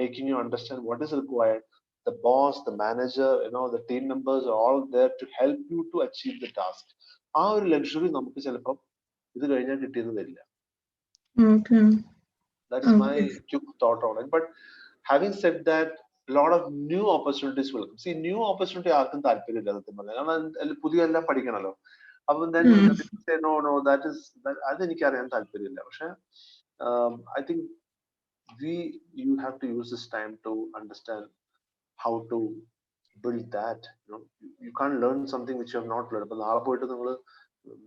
making you understand what is required. The boss, the manager, the team members are all there to help you to achieve the task. ആ ഒരു luxury നമുക്ക് ചിലപ്പോൾ ഇത് കഴിഞ്ഞാൽ കിട്ടിയെന്ന് വരില്ല. That's my quick thought on it. But having said that, a lot of new opportunities will come. See, new opportunity ആർക്കും താല്പര്യമില്ല സത്യം പറഞ്ഞാൽ. കാരണം പുതിയ എല്ലാം പഠിക്കണല്ലോ. അപ്പം then people say no, that is അതെനിക്കറിയാൻ താല്പര്യമില്ല. പക്ഷെ I think you have to use this time to understand how to build that. You can't learn something which you have not learned. അപ്പൊ നാളെ പോയിട്ട് നിങ്ങൾ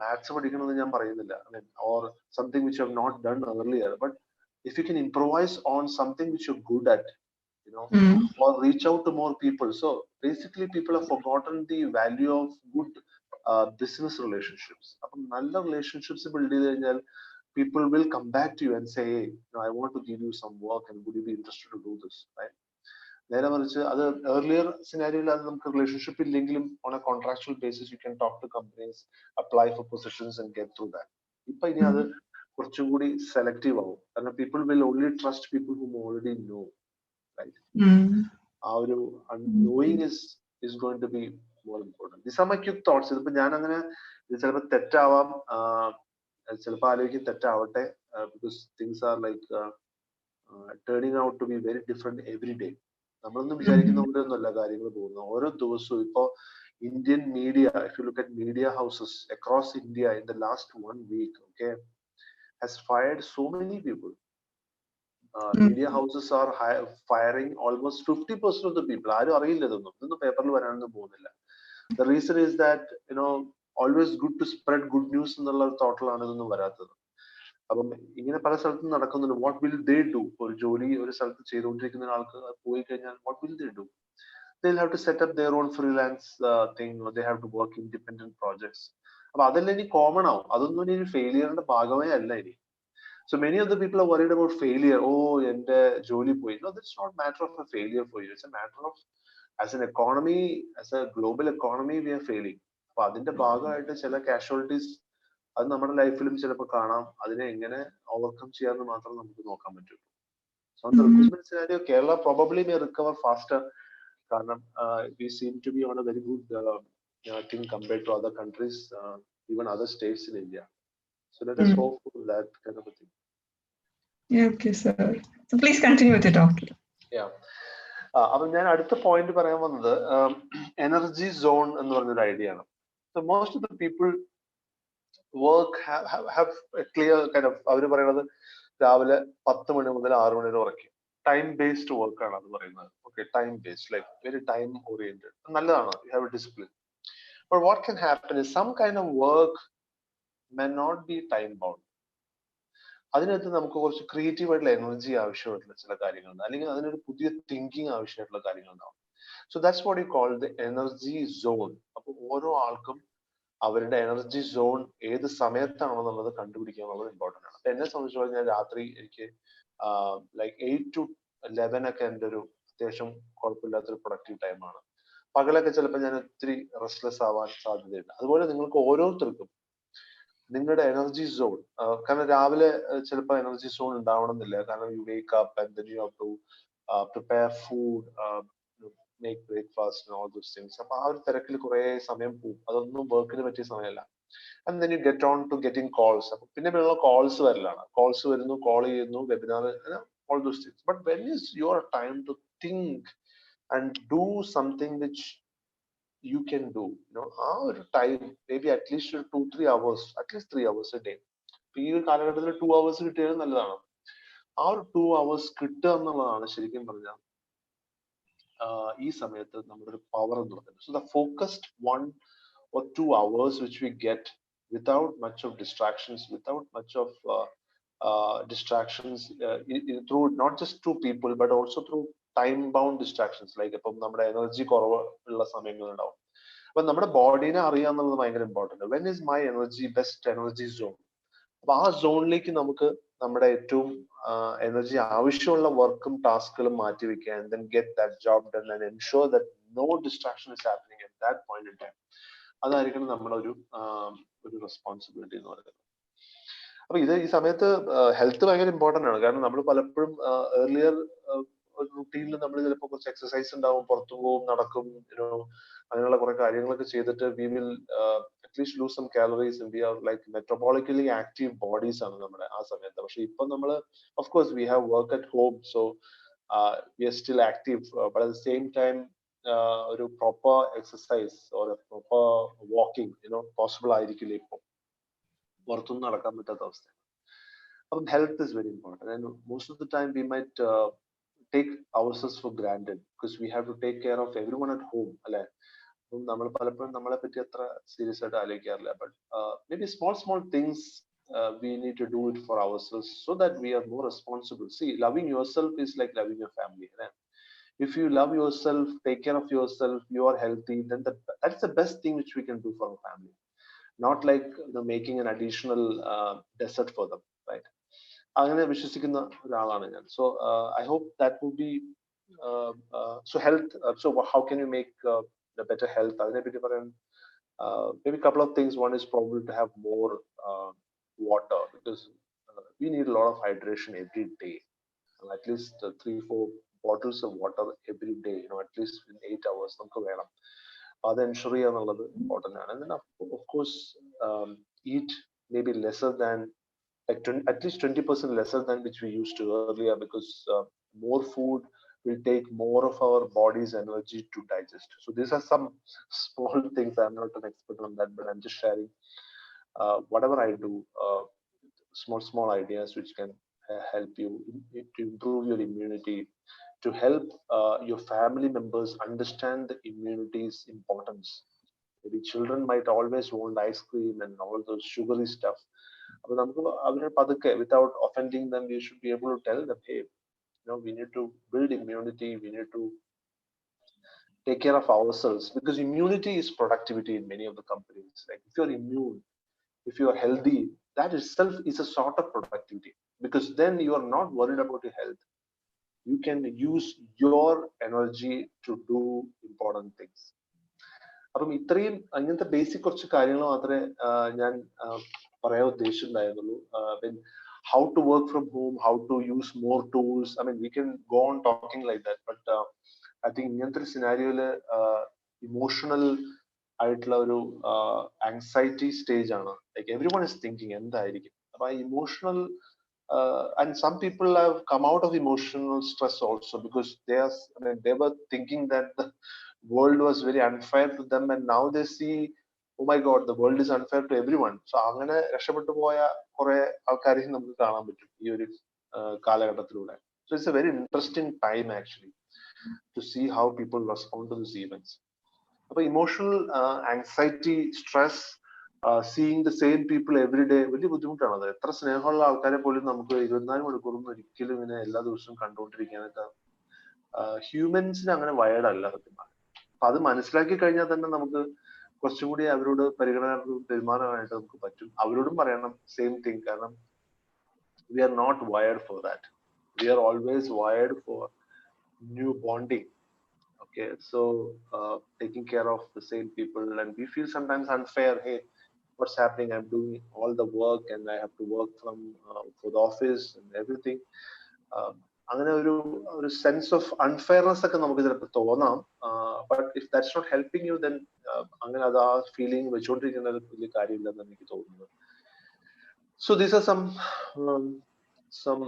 മാത്സ് പഠിക്കണമെന്ന് ഞാൻ പറയുന്നില്ല. Or something which you have not done earlier. But if you can improvise on something which you're good at, or reach out to more people. So basically people have forgotten the value of good business relationships. അപ്പം നല്ല relationships build ചെയ്ത് കഴിഞ്ഞാൽ people will come back to you and say, hey, I want to give you some work and would you be interested to do this, right? നേരെ മറിച്ച് അത് earlier scenario അത് നമുക്ക് relationship ഇല്ലെങ്കിലും on a contractual basis you can talk to companies, apply for positions and get through that. ഇപ്പൊ ഇനി അത് കുറച്ചും കൂടി സെലക്റ്റീവ് ആവും. കാരണം people will only trust people whom already know, right? ആ ഒരു knowing is going to be more important. These are my quick thoughts. ഇതിപ്പോ ഞാൻ അങ്ങനെ ഇത് ചിലപ്പോൾ തെറ്റാവാം, ചിലപ്പോൾ ആലോചിക്കും തെറ്റാവട്ടെ, because things are like turning out to be very different every day. നമ്മളൊന്നും വിചാരിക്കുന്ന പോലെയൊന്നുമല്ല കാര്യങ്ങൾ പോകുന്നത്. ഓരോ ദിവസവും ഇപ്പോ Indian media, if you look at media houses across India in the last 1 week, okay, has fired so many people. Media houses are firing almost 50% of the people. ആരും അറിയില്ല ഇതൊന്നും പേപ്പറിൽ വരാനൊന്നും പോകുന്നില്ല. The reason is that always good to spread good news എന്നുള്ള തോട്ടിലാണ് ഇതൊന്നും വരാത്തത്. അപ്പം ഇങ്ങനെ പല സ്ഥലത്തും നടക്കുന്നുണ്ട്. What will they do? ഒരു ജോലി ഒരു സ്ഥലത്ത് ചെയ്തുകൊണ്ടിരിക്കുന്ന ആൾക്ക് പോയി കഴിഞ്ഞാൽ what will they do? They'll have to set up their own freelance thing, or they have to work independent projects. അപ്പൊ അതെല്ലാം ഇനി കോമൺ ആവും. അതൊന്നും ഇനി ഫെയിലിയറിന്റെ ഭാഗമേ അല്ല ഇനി. So many of the people are worried about failure. Oh, എന്റെ ജോലി പോയി. No, that's not matter of a failure for you. It's a matter of, as an economy, as a global economy, we are failing. അപ്പൊ അതിന്റെ ഭാഗമായിട്ട് ചില casualties അത് നമ്മുടെ ലൈഫിലും ചിലപ്പോൾ കാണാം. അതിനെ എങ്ങനെ ഓവർകം ചെയ്യാമെന്ന് മാത്രം നമുക്ക് നോക്കാൻ പറ്റുള്ളൂ. So on the recruitment scenario, Kerala probably may recover faster. കാരണം we seem to be on a very good thing compared to other countries, even other states in India. So let us hope for that kind of a thing.
Yeah, okay, sir. So please continue with the talk.
Yeah. അപ്പം ഞാൻ അടുത്ത point പറയാൻ വന്നത് energy zone എന്ന് പറഞ്ഞൊരു idea ആണ്. So most of the people work have a clear kind of, അവർ പറയുന്നത് രാവിലെ 10 മണി മുതൽ 6 മണി വരെ ഉറക്കും. ടൈം ബേസ്ഡ് വർക്ക് ആണ് അത് പറയുന്നത്. Okay, time based, like very time oriented. നല്ലതാണ്, you have a discipline. But what can happen is some kind of work may not be time bound. അതിനകത്ത് നമുക്ക് കുറച്ച് ക്രിയേറ്റീവ് ആയിട്ടുള്ള എനർജി ആവശ്യമായിട്ടുള്ള ചില കാര്യങ്ങളുണ്ട്, അല്ലെങ്കിൽ അതിനൊരു പുതിയ തിങ്കിങ് ആവശ്യമായിട്ടുള്ള കാര്യങ്ങളുണ്ടാവും. So that's what you call the energy zone. അപ്പൊ ഓരോ ആൾക്കും അവരുടെ എനർജി സോൺ ഏത് സമയത്താണെന്നുള്ളത് കണ്ടുപിടിക്കുക എന്നുള്ളത് ഇമ്പോർട്ടൻ്റ് ആണ്. അപ്പൊ എന്നെ സംബന്ധിച്ചോളം ഞാൻ രാത്രി എനിക്ക് ലൈക്ക് 8 to 11 ഒക്കെ എൻ്റെ ഒരു അത്യാവശ്യം കുഴപ്പമില്ലാത്തൊരു പ്രൊഡക്റ്റീവ് ടൈമാണ്. പകലൊക്കെ ചിലപ്പോൾ ഞാൻ ഒത്തിരി റെസ്റ്റ്ലെസ് ആവാൻ സാധ്യതയുണ്ട്. അതുപോലെ നിങ്ങൾക്ക് ഓരോരുത്തർക്കും നിങ്ങളുടെ എനർജി സോൺ, കാരണം രാവിലെ ചിലപ്പോൾ എനർജി സോൺ ഉണ്ടാവണമെന്നില്ല. കാരണം you wake up and then you have to prepare food, make breakfast and all those things. അപ്പൊ ആ ഒരു തിരക്കിൽ കുറെ സമയം പോകും. അതൊന്നും വർക്കിന് പറ്റിയ സമയമല്ല. And then you get on to getting calls. അപ്പൊ പിന്നെ കോൾസ് വരലാണ്. കോൾസ് വരുന്നു, കോൾ ചെയ്യുന്നു, webinar, all those things. But when is your time to think and do something which you can do, ആ ഒരു time maybe at least 2-3 hours, at least 3 hours a day. ഈ ഒരു കാലഘട്ടത്തിൽ 2 hours കിട്ടിയാൽ നല്ലതാണ്. ആ ഒരു 2 hours കിട്ടുക എന്നുള്ളതാണ് ശരിക്കും പറഞ്ഞാൽ ഈ സമയത്ത് നമ്മുടെ ഒരു പവർ എന്ന് പറയുന്നത്. So the focused 1 or 2 hours which we get without much of distractions, without much of distractions through not just through people but also through time bound distractions. Like ഇപ്പം നമ്മുടെ എനർജി കുറവ് ഉള്ള സമയങ്ങളുണ്ടാവും. അപ്പൊ നമ്മുടെ ബോഡീനെ അറിയാന്നുള്ളത് ഭയങ്കര important. When is my energy best energy zone? അപ്പൊ ആ സോണിലേക്ക് നമുക്ക് നമ്മുടെ ഏറ്റവും എനർജി ആവശ്യമുള്ള വർക്കും ടാസ്കുകളും മാറ്റി വെക്കുക and then get that job done and ensure that no distraction is happening at that point in time. അതായിരിക്കണം നമ്മുടെ ഒരു റെസ്പോൺസിബിലിറ്റി എന്ന് പറയുന്നത്. അപ്പൊ ഈ സമയത്ത് ഹെൽത്ത് ഭയങ്കര ഇമ്പോർട്ടന്റ് ആണ്. കാരണം നമ്മൾ പലപ്പോഴും ഏർലിയർ ഒരു റുട്ടീനിൽ നമ്മൾ ചിലപ്പോൾ കുറച്ച് എക്സസൈസ് ഉണ്ടാവും, പുറത്തു പോകും, നടക്കും, അങ്ങനെയുള്ള കുറെ കാര്യങ്ങളൊക്കെ ചെയ്തിട്ട് we will at least lose some calories and we are like metabolically active bodies ആണ് നമ്മുടെ ആ സമയത്ത്. പക്ഷെ ഇപ്പൊ നമ്മൾ of course we have work at home, so we are still active, but at the same time ഒരു proper exercise or proper walking possible ആയിരിക്കില്ല ഇപ്പൊ, പുറത്തൊന്നും നടക്കാൻ പറ്റാത്ത അവസ്ഥ. അപ്പം health is very important and most of the time we might take ourselves for granted because we have to take care of everyone at home, അല്ലെ? നമ്മൾ പലപ്പോഴും നമ്മളെ പറ്റി അത്ര സീരിയസ് ആയിട്ട് ആലോചിക്കാറില്ല. But maybe small things we need to do it for ourselves so that we are more responsible. See, loving yourself is like loving your family, right? If you love yourself, take care of yourself, you are healthy, then that's the best thing which we can do for our family. Not like making an additional dessert for them, right? അങ്ങനെ വിശ്വസിക്കുന്ന ഒരാളാണ് ഞാൻ. So I hope that would be so health. So how can you make better health? അതിനെപ്പറ്റി പറയാൻ maybe a couple of things. One is probably to have more water, because we need a lot of hydration every day, at least 3-4 bottles of water every day, at least in 8 hours നമുക്ക് വേണം. അത് ensure ചെയ്യുക എന്നുള്ളത് important ആണ്. And then of course eat maybe lesser than at least 20% lesser than which we used to earlier, because more food will take more of our body's energy to digest. So these are some small things. I'm not an expert on that, but I'm just sharing whatever I do, small ideas which can help you to improve your immunity, to help your family members understand the immunity's importance. Maybe children might always want ice cream and all those sugary stuff. അപ്പൊ നമുക്ക് അവരെ പതുക്കെ, without offending them, we should be able to tell them, hey, we need to build immunity, we need to take care of ourselves, because immunity is productivity in many of the companies. Like if you're immune, if you are healthy, that itself is a sort of productivity, because then you are not worried about your health. You can use your energy to do important things. അപ്പം ഇത്രയും അങ്ങനത്തെ basic കുറച്ച് കാര്യങ്ങൾ മാത്രമേ ഞാൻ പറയാൻ ഉദ്ദേശിച്ചിട്ടുണ്ടായിരുന്നുള്ളൂ. How to work from home, how to use more tools. I mean, we can go on talking like that, but I think ഇങ്ങനത്തെ ഒരു സിനാരിയോയില് ഇമോഷണൽ ആയിട്ടുള്ള ഒരു ആങ്സൈറ്റി സ്റ്റേജ് ആണ്. Like every one is thinking എന്തായിരിക്കും. അപ്പൊ ആ emotional and some people have come out of emotional stress also, because they were thinking that the world was very unfair to them, and now they see, oh my god, the world is unfair to everyone. So അങ്ങനെ രക്ഷപ്പെട്ടു പോയ കുറെ ആൾക്കാരെ നമുക്ക് കാണാൻ പറ്റും ഈ ഒരു കാലഘട്ടത്തിലൂടെ. So it's a very interesting time actually to see how people respond to these events. അപ്പൊ emotional anxiety, stress, seeing the same people every day വലിയ ബുദ്ധിമുട്ടാണ്. അത് എത്ര സ്നേഹമുള്ള ആൾക്കാരെ പോലും നമുക്ക് 24 മണിക്കൂറൊന്നും ഒരിക്കലും ഇങ്ങനെ എല്ലാ ദിവസവും കണ്ടുകൊണ്ടിരിക്കാനൊക്കെ ഹ്യൂമൻസിന് അങ്ങനെ വയേർഡ് അല്ല സത്യം. അപ്പൊ അത് മനസ്സിലാക്കി കഴിഞ്ഞാൽ തന്നെ നമുക്ക് കുറച്ചും കൂടി അവരോട് പരിഗണന പെരുമാറാനായിട്ട് നമുക്ക് പറ്റും. അവരോടും പറയണം സെയിം തിങ്, കാരണം we are not wired for that. We are always wired for new bonding. Okay, so taking care of the same people, and we feel sometimes unfair. Hey, what's happening? I'm doing all the work and I have to work from for the office and everything. അങ്ങനെ ഒരു sense of unfairness ഒക്കെ നമുക്ക് ചിലപ്പോൾ തോന്നാം. But if that's not helping you, then അങ്ങനെ അത് ആ feeling വെച്ചുകൊണ്ടിരിക്കുന്നത് വലിയ കാര്യമില്ലെന്ന് എനിക്ക് തോന്നുന്നത്. So these are some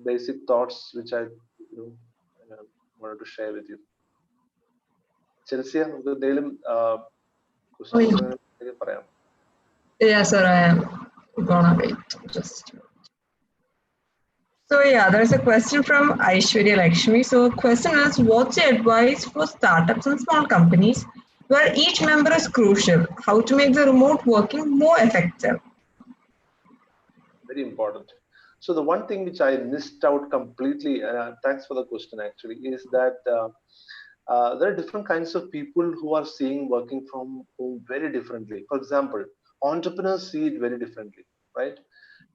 basic thoughts which I wanted to share with you. Chelsea, നമുക്ക് എന്തെങ്കിലും പറയാം?
Yeah, sir, I am gonna wait. Just. So yeah, there's a question from Aishwarya Lakshmi. So question is, what's your advice for startups and small companies where each member is crucial? How to make the remote working more effective?
Very important. So the one thing which I missed out completely, thanks for the question actually, is that there are different kinds of people who are seeing working from home very differently. For example, entrepreneurs see it very differently, right?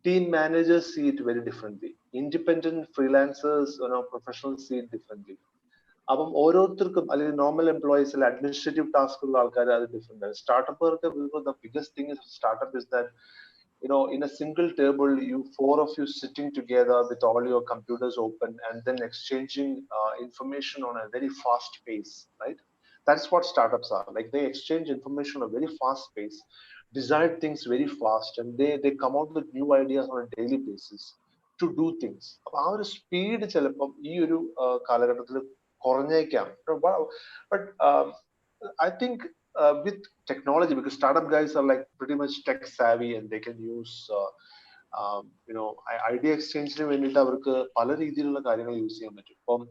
team managers see it very differently. Independent freelancers, professionals see it differently. അപ്പം ഓരോരുത്തർക്കും അല്ലെങ്കിൽ normal എംപ്ലോയീസിൽ administrative task ഉള്ള ആൾക്കാർ അത് different ആണ്. സ്റ്റാർട്ടപ്പുകാർക്ക് the biggest thing is startup is that in a single table, four of you sitting together with all your computers open and then exchanging information on a very fast pace, right? That's what startups are. Like they exchange information on a very fast pace, decide things very fast, and they come out with new ideas on a daily basis to do things. അപ്പൊ ആ ഒരു speed ചിലപ്പം ഈ ഒരു കാലഘട്ടത്തിൽ കുറഞ്ഞേക്കാം. But I think with technology, because startup guys are like pretty much tech savvy and they can use idea exchange വേണ്ടിയിട്ട് അവർക്ക് പല രീതിയിലുള്ള കാര്യങ്ങൾ യൂസ് ചെയ്യാൻ പറ്റും. ഇപ്പം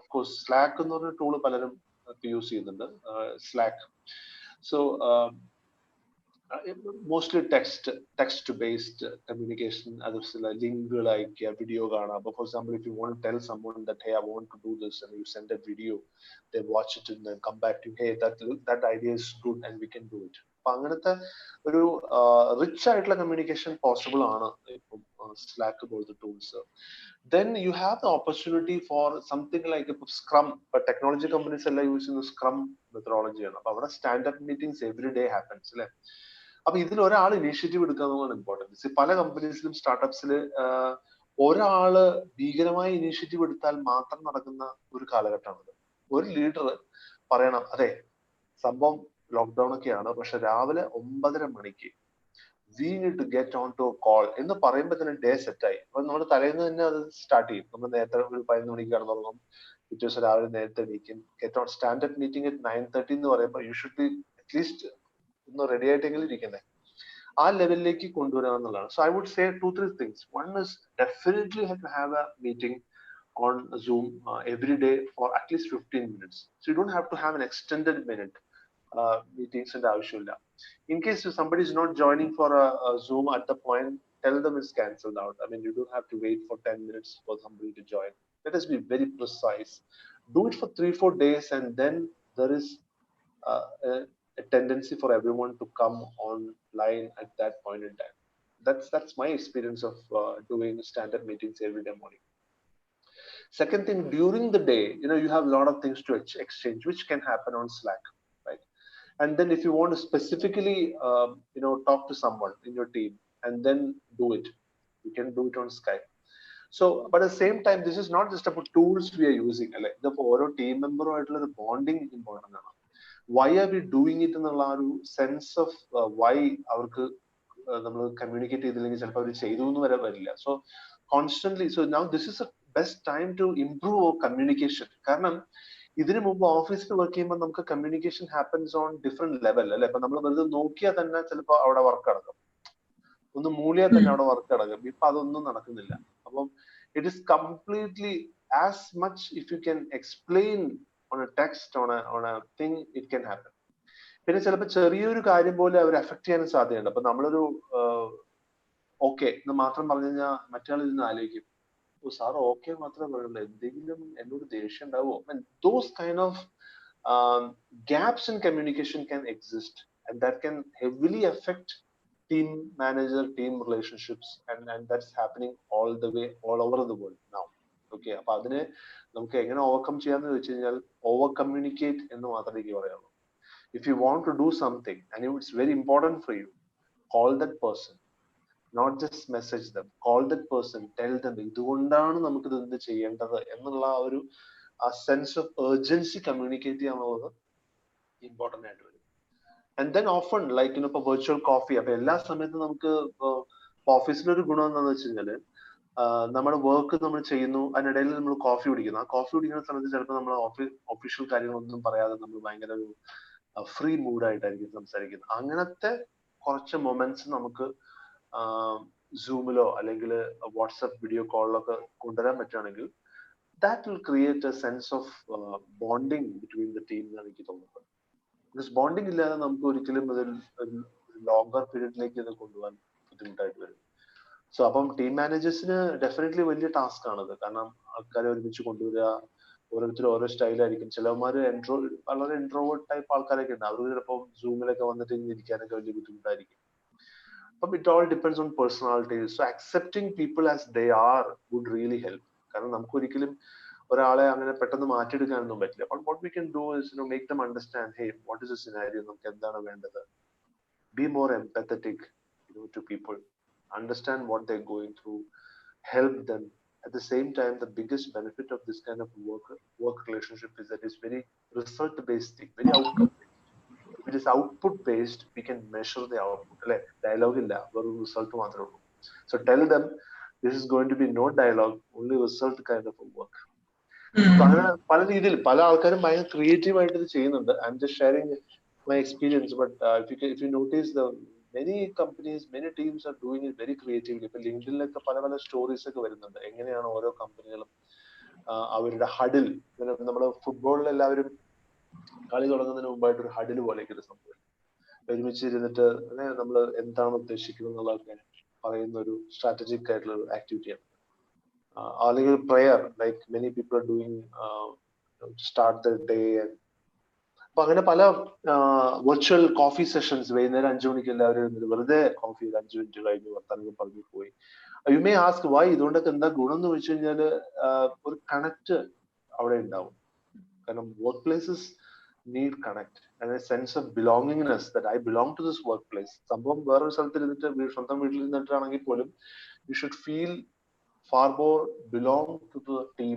of course Slack എന്ന് പറഞ്ഞ ടൂൾ പലരും യൂസ് ചെയ്യുന്നുണ്ട്. Slack. So mostly text based communication, അതുപോലെ ലിങ്കുകൾ അയക്കുക, വീഡിയോ കാണാം. For example, if you want to tell someone that hey, I want to do this, and you send a video, they watch it and then come back to you, hey, that idea is good and we can do it. അപ്പൊ അങ്ങനത്തെ ഒരു rich ആയിട്ടുള്ള communication possible ആണ് ഇപ്പം slack പോലത്തെ tools. Then you have the opportunity for something like Scrum, but technology companies എല്ലാം use ചെയ്യുന്ന Scrum methodology ആണ്. അപ്പൊ അവിടെ standup meetings every day happens അല്ലെ. അപ്പൊ ഇതിൽ ഒരാൾ ഇനീഷ്യേറ്റീവ് എടുക്കുന്നതാണ് ഇമ്പോർട്ടൻറ്റ്. പല കമ്പനീസിലും സ്റ്റാർട്ടപ്സിൽ ഒരാള് ഭീകരമായ ഇനീഷ്യേറ്റീവ് എടുത്താൽ മാത്രം നടക്കുന്ന ഒരു കാലഘട്ടമാണിത്. ഒരു ലീഡർ പറയണം, അതെ സംഭവം ലോക്ക്ഡൌൺ ഒക്കെയാണ്, പക്ഷെ രാവിലെ 9:30 മണിക്ക് we need to get on to a call എന്ന് പറയുമ്പോൾ തന്നെ ഡേ സെറ്റായി. അപ്പൊ നമ്മൾ തലേന്ന് തന്നെ അത് സ്റ്റാർട്ട് ചെയ്യും. നമ്മൾ നേരത്തെ ഒരു 11 മണിക്ക് കടന്നുറങ്ങും, പിറ്റേ ദിവസം രാവിലെ നേരത്തെ എണീക്കും. Get on standup meeting at 9:30 എന്ന് പറയുമ്പോൾ യു ഷുഡ് ബി അറ്റ്ലീസ്റ്റ് ഒന്ന് റെഡി ആയിട്ടെങ്കിലും ഇരിക്കണ്ടേ. ആ ലെവലിലേക്ക് കൊണ്ടുവരിക എന്നുള്ളതാണ്. So I would say 2-3 things. One is definitely have to have a meeting on Zoom every day for at least 15 minutes. So you don't have to have an extended minute meetings and ആവശ്യമില്ല. In case if somebody is not joining for a Zoom at the point, tell them it's cancelled out. I mean, you don't have to wait for 10 minutes for somebody to join. Let us be very precise. Do it for 3-4 days, and then there is a tendency for everyone to come online at that point in time. That's my experience of doing stand-up meetings every day morning. Second thing, during the day, you have a lot of things to exchange, which can happen on Slack, right? And then if you want to specifically talk to someone in your team and then do it, you can do it on Skype. So but at the same time, this is not just about tools we are using. Like the ഓരോ team മെമ്പറുമായിട്ടുള്ള ഒരു bonding important ആണ്. Why are we doing it എന്നുള്ള ആ ഒരു sense of why അവർക്ക് നമ്മൾ communicate ചെയ്തില്ലെങ്കിൽ ചിലപ്പോൾ അവർ ചെയ്തു എന്ന് വരെ വരില്ല. So constantly, so now this is a best time to improve our communication. കാരണം ഇതിനു മുമ്പ് ഓഫീസിൽ വർക്ക് ചെയ്യുമ്പോൾ നമുക്ക് communication happens on different level അല്ലെ. ഇപ്പൊ നമ്മൾ വെറുതെ നോക്കിയാൽ തന്നെ ചിലപ്പോൾ അവിടെ വർക്ക് നടക്കും, ഒന്ന് മൂളിയാൽ തന്നെ അവിടെ വർക്ക് നടക്കും. ഇപ്പൊ അതൊന്നും നടക്കുന്നില്ല. അപ്പം it is completely as much if you can explain on a text, on a thing, it can happen. പിന്നെ ചിലപ്പോൾ ചെറിയൊരു കാര്യം പോലെ അവർ എഫക്ട് ചെയ്യാനും സാധ്യതയുണ്ട്. അപ്പൊ നമ്മളൊരു ഓക്കെ എന്ന് മാത്രം പറഞ്ഞു കഴിഞ്ഞാൽ മറ്റേ ഇരുന്ന് ആലോചിക്കും, ഓ സാർ ഓക്കെ മാത്രമേ പറയുള്ളൂ, എന്തെങ്കിലും എന്നോട് ദേഷ്യം ഉണ്ടാവുമോ. Those kind of gaps in communication can exist, and that can heavily affect team manager, team relationships, and that's happening all over the world now. Okay, അപ്പൊ അതിനെ നമുക്ക് എങ്ങനെ ഓവർകം ചെയ്യാന്ന് വെച്ച് കഴിഞ്ഞാൽ ഓവർ കമ്മ്യൂണിക്കേറ്റ് എന്ന് മാത്രമേ എനിക്ക് പറയാനുള്ളൂ. If you want to do something and it's very important for you, call that person, not just message them, call that person, tell them ഇതുകൊണ്ടാണ് നമുക്ക് ഇത് ചെയ്യേണ്ടത് എന്നുള്ള ഒരു ആ സെൻസ് ഓഫ് ഏർജൻസി കമ്മ്യൂണിക്കേറ്റ് ചെയ്യാനുള്ളത് ഇമ്പോർട്ടൻ്റ് ആയിട്ട് വരും. ആൻഡ് ദെൻ ഓഫൺ ലൈക്ക് ഇപ്പൊ വെർച്വൽ കോഫി, അപ്പൊ എല്ലാ സമയത്തും നമുക്ക് ഓഫീസിലൊരു ഗുണം എന്താണെന്ന് വെച്ച് കഴിഞ്ഞാല് നമ്മുടെ വർക്ക് നമ്മൾ ചെയ്യുന്നു, അതിനിടയിൽ നമ്മൾ കോഫി കുടിക്കുന്നു. ആ കോഫി കുടിക്കുന്ന സമയത്ത് ചിലപ്പോൾ നമ്മൾ ഒഫീഷ്യൽ കാര്യങ്ങളൊന്നും പറയാതെ നമ്മൾ ഭയങ്കര ഒരു ഫ്രീ മൂഡായിട്ടായിരിക്കും സംസാരിക്കുന്നത്. അങ്ങനത്തെ കുറച്ച് മൊമെന്റ്സ് നമുക്ക് സൂമിലോ അല്ലെങ്കിൽ വാട്സ്ആപ്പ് വീഡിയോ കോളിലൊക്കെ കൊണ്ടുവരാൻ പറ്റുകയാണെങ്കിൽ that will create A sense of bonding between the team എന്നാണ് എനിക്ക് തോന്നുന്നത്. ബിക്കോസ് ബോണ്ടിങ് ഇല്ലാതെ നമുക്ക് ഒരിക്കലും ഒരു ലോങ്ങർ പീരീഡിലേക്ക് ഇത് കൊണ്ടുപോകാൻ ബുദ്ധിമുട്ടായിട്ട് വരും. സോ അപ്പം ടീം മാനേജേഴ്സിന് ഡെഫിനറ്റ്ലി വലിയ ടാസ്ക് ആണത്. കാരണം ആൾക്കാരെ ഒരുമിച്ച് കൊണ്ടുവരിക, ഓരോരുത്തരും ഓരോ സ്റ്റൈലായിരിക്കും. ചിലവന്മാര് വളരെ ഇൻട്രോവേർട്ട് ടൈപ്പ് ആൾക്കാരൊക്കെ ഉണ്ട്, അവർക്ക് ചിലപ്പോൾ സൂമിലൊക്കെ വന്നിട്ട് ഇരിക്കാനൊക്കെ വലിയ ബുദ്ധിമുട്ടായിരിക്കും. But it all depends on personalities. So accepting people as they are would really help. കാരണം നമുക്ക് ഒരിക്കലും ഒരാളെ അങ്ങനെ പെട്ടെന്ന് മാറ്റിയെടുക്കാനൊന്നും പറ്റില്ല. But what we can do is, make them understand, hey, what is the scenario? നമുക്ക് എന്താണ് വേണ്ടത്? Be more empathetic, to people. Understand what they're going through. Help them. At the same time, the biggest benefit of this kind of work relationship is that it's very result-based thing, very outcome-based. If it is output-based, we can measure the output. Like dialogue illa, veru result മാത്രമേ ഉള്ളൂ. So tell them this is going to be no dialogue, only result kind of a work. അങ്ങനെ പല രീതിയിൽ പല ആൾക്കാരും ഭയങ്കര creative ആയിട്ട് ഇത് ചെയ്യുന്നുണ്ട്. I am just sharing my experience, but if you notice, the many companies, many teams are doing it very creatively. ഇപ്പൊ ലിങ്ക്ഡിനിലൊക്കെ പല പല സ്റ്റോറീസ് ഒക്കെ വരുന്നുണ്ട്, എങ്ങനെയാണ് ഓരോ കമ്പനികളും അവരുടെ ഹഡിൽ, നമ്മുടെ ഫുട്ബോളിൽ എല്ലാവരും കളി തുടങ്ങുന്നതിന് മുമ്പായിട്ട് ഒരു ഹഡിൽ പോലെയൊക്കെ ഒരു സംഭവം ഒരുമിച്ച് ഇരുന്നിട്ട് നമ്മൾ എന്താണ് ഉദ്ദേശിക്കുന്നത് എന്നുള്ളതൊക്കെ പറയുന്ന ഒരു സ്ട്രാറ്റജിക് ആയിട്ടുള്ള ഒരു ആക്ടിവിറ്റിയാണ്. അല്ലെങ്കിൽ prayer, like many people are doing start the day. അപ്പൊ അങ്ങനെ പല വെർച്വൽ കോഫി സെഷൻസ് വൈകുന്നേരം 5 മണിക്ക് എല്ലാവരും വെറുതെ കോഫി 5 മിനിറ്റ് കഴിഞ്ഞ് വർത്തമാനം പറഞ്ഞു പോയി. യു മേ ആസ്ക് വൈ, ഇതുകൊണ്ടൊക്കെ എന്താ ഗുണം എന്ന് വെച്ച് കഴിഞ്ഞാല് ഒരു കണക്ട് അവിടെ ഉണ്ടാവും. കാരണം work places need connect and a sense of belongingness, that I belong to this work place. സംഭവം വേറൊരു സ്ഥലത്ത് ഇരുന്നിട്ട് സ്വന്തം വീട്ടിൽ ഇരുന്നിട്ടാണെങ്കിൽ പോലും you should feel far more belong to the team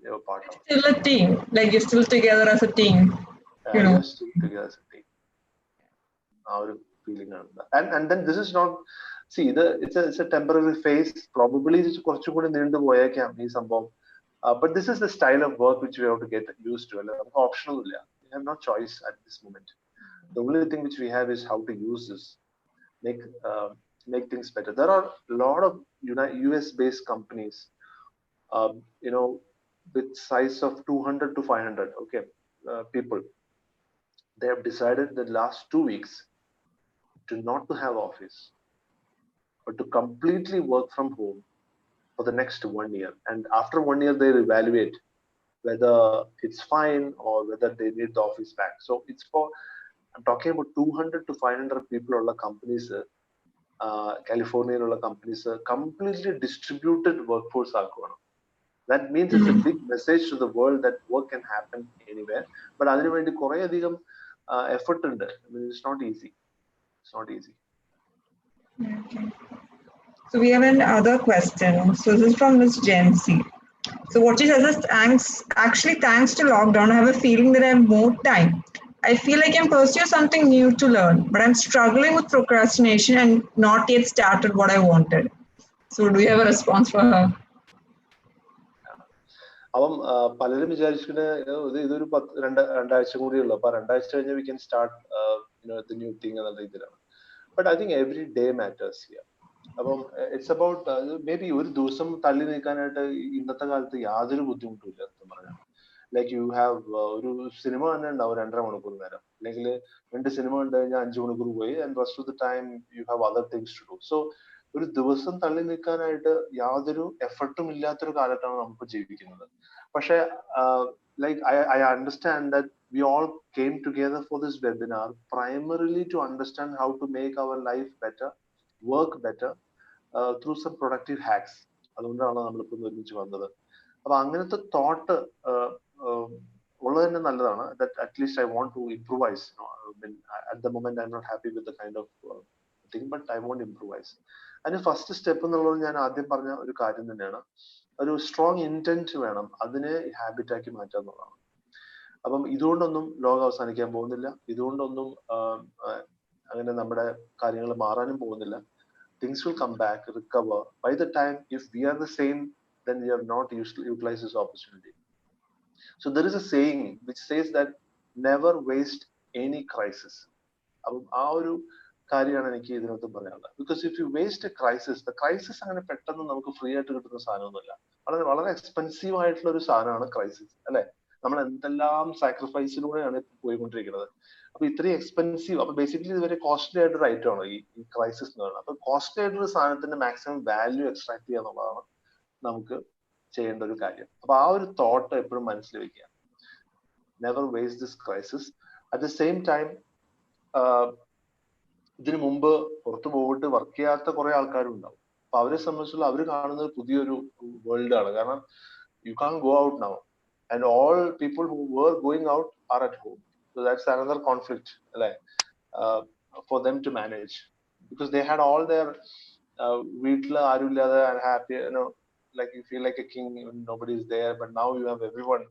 you're part of.
Still a team, like you're still together as a team.
You're still together as a team. Our feeling and then this is not, see, it's a temporary phase. Probably it's കുറച്ചും കൂടി നീണ്ടു പോയേക്കാം ഈ സംഭവം. But this is the style of work which we have to get used to. നമുക്ക് optional ഇല്ല. We have no choice at this moment. The only thing which we have is how to use this, make things better. There are a lot of US-based companies, with size of 200 to 500, people. They have decided the last 2 weeks to not to have office, but to completely work from home for the next 1 year. And after 1 year, they evaluate whether it's fine or whether they need the office back. So it's for, I'm talking about 200 to 500 people or companies. കാലിഫോർണിയയിലുള്ള companies completely distributed work force ആക്കുകയാണ്. That means it's a big message to the world that work can happen anywhere. But അതിനുവേണ്ടി കുറെ അധികം effort ഉണ്ട്. I mean, it's not easy. It's not easy.
Okay. So we have another question. So this is from Ms. Jency. So what she says is, thanks to lockdown, I have a feeling that I have more time. I feel I can pursue something new to learn, but I'm struggling with procrastination and not yet started what I wanted. So do you have a response for her?
അപ്പം പലരും വിചാരിച്ചിട്ട് ഇതൊരു 2 ആഴ്ച കൂടി ഉള്ളു, അപ്പൊ 2 ആഴ്ച കഴിഞ്ഞ് we can start the new thing എന്നുള്ള രീതിയിലാണ്. But I think every day matters here. അപ്പം it's about maybe ഒരു ദിവസം തള്ളി നീക്കാനായിട്ട് ഇന്നത്തെ കാലത്ത് യാതൊരു ബുദ്ധിമുട്ടും ഇല്ല എന്ന് പറഞ്ഞാൽ. ലൈക്ക് യു ഹാവ് ഒരു സിനിമ തന്നെ ഉണ്ടാവും 2.5 മണിക്കൂർ നേരം, അല്ലെങ്കിൽ 2 സിനിമ കണ്ടു കഴിഞ്ഞാൽ 5 മണിക്കൂർ പോയി, and rest of the time you have other things to do. So ഒരു ദിവസം തള്ളി നിൽക്കാനായിട്ട് യാതൊരു എഫർട്ടും ഇല്ലാത്തൊരു കാലത്താണ് നമുക്ക് ജീവിക്കുന്നത്. പക്ഷെ like I understand that we all came together for this webinar primarily to understand how to make our life better, work better through some productive hacks. അതുകൊണ്ടാണ് നമ്മളിപ്പോൾ ഒരുമിച്ച് വന്നത്. അപ്പൊ അങ്ങനത്തെ തോട്ട് ഉള്ളത് തന്നെ നല്ലതാണ്. That at least I want to improvise. At the moment I'm not happy with the kind of thing, but I want to improvise. അതിന് ഫസ്റ്റ് സ്റ്റെപ്പ് എന്നുള്ളത് ഞാൻ ആദ്യം പറഞ്ഞ ഒരു കാര്യം തന്നെയാണ്. ഒരു സ്ട്രോങ് ഇന്റന്റ് വേണം, അതിനെ ഹാബിറ്റ് ആക്കി മാറ്റുക എന്നുള്ളതാണ്. അപ്പം ഇതുകൊണ്ടൊന്നും ലോകം അവസാനിക്കാൻ പോകുന്നില്ല, ഇതുകൊണ്ടൊന്നും അങ്ങനെ നമ്മുടെ കാര്യങ്ങൾ മാറാനും പോകുന്നില്ല. Things will come back, recover. By the time, if we are the same, then we have not utilized this opportunity. So there is a saying which says that never waste any crisis. അപ്പം ആ ഒരു കാര്യമാണ് എനിക്ക് ഇതിനകത്ത് പറയാനുള്ളത്. Because if you waste A crisis, the crisis അങ്ങനെ പെട്ടെന്ന് നമുക്ക് ഫ്രീ ആയിട്ട് കിട്ടുന്ന സാധനമൊന്നുമല്ല. വളരെ വളരെ എക്സ്പെൻസീവ് ആയിട്ടുള്ള ഒരു സാധനമാണ് ക്രൈസിസ്, അല്ലെ? നമ്മൾ എന്തെല്ലാം സാക്രിഫൈസിലൂടെയാണ് പോയിക്കൊണ്ടിരിക്കുന്നത്. അപ്പൊ ഇത്രയും എക്സ്പെൻസീവ്, അപ്പൊ ബേസിക്കലി ഇതുവരെ കോസ്റ്റ്ലി ആയിട്ടൊരു ഐറ്റം ആണ് ഈ ക്രൈസിസ് എന്ന് പറയുന്നത്. അപ്പൊ കോസ്റ്റ്ലി ആയിട്ടൊരു സാധനത്തിന്റെ മാക്സിമം വാല്യൂ എക്സ്ട്രാക്ട് ചെയ്യുക എന്നുള്ളതാണ് നമുക്ക് ചെയ്യേണ്ട ഒരു കാര്യം. അപ്പൊ ആ ഒരു തോട്ട് എപ്പോഴും മനസ്സിൽ വെക്കുക. Never waste this crisis. At the same time ഇതിനു മുമ്പ് പുറത്തു പോയിട്ട് വർക്ക് ചെയ്യാത്ത കുറെ ആൾക്കാരും ഉണ്ടാവും. അപ്പൊ അവരെ സംബന്ധിച്ചുള്ള അവർ കാണുന്നത് പുതിയൊരു വേൾഡ് ആണ്. കാരണം you can't go out now, and all people who were going out are at home. So that's another conflict, like, uh, for them to manage, because they had all their വീട്ടിൽ ആരും ഇല്ലാതെ happy, like you feel like a king when nobody is there, but now you have everyone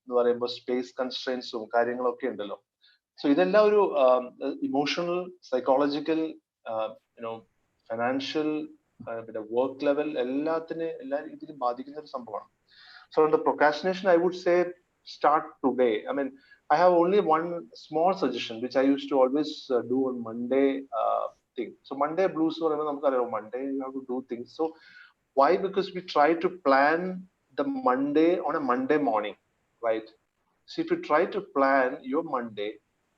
എന്ന് പറയുമ്പോൾ space കൺസ്ട്രെയിൻസും കാര്യങ്ങളൊക്കെ ഉണ്ടല്ലോ. So ഇതെല്ലാം ഒരു emotional, psychological, financial, പിന്നെ വർക്ക് ലെവൽ എല്ലാ രീതിയിലും ബാധിക്കുന്ന ഒരു സംഭവമാണ്. So on the procrastination, I would say start today. I mean, I have only one small suggestion, which I used to always do on Monday thing. So Monday blues, Monday you have to do things. So why? Because we try to plan the Monday on a Monday morning, right? So if you try to plan your Monday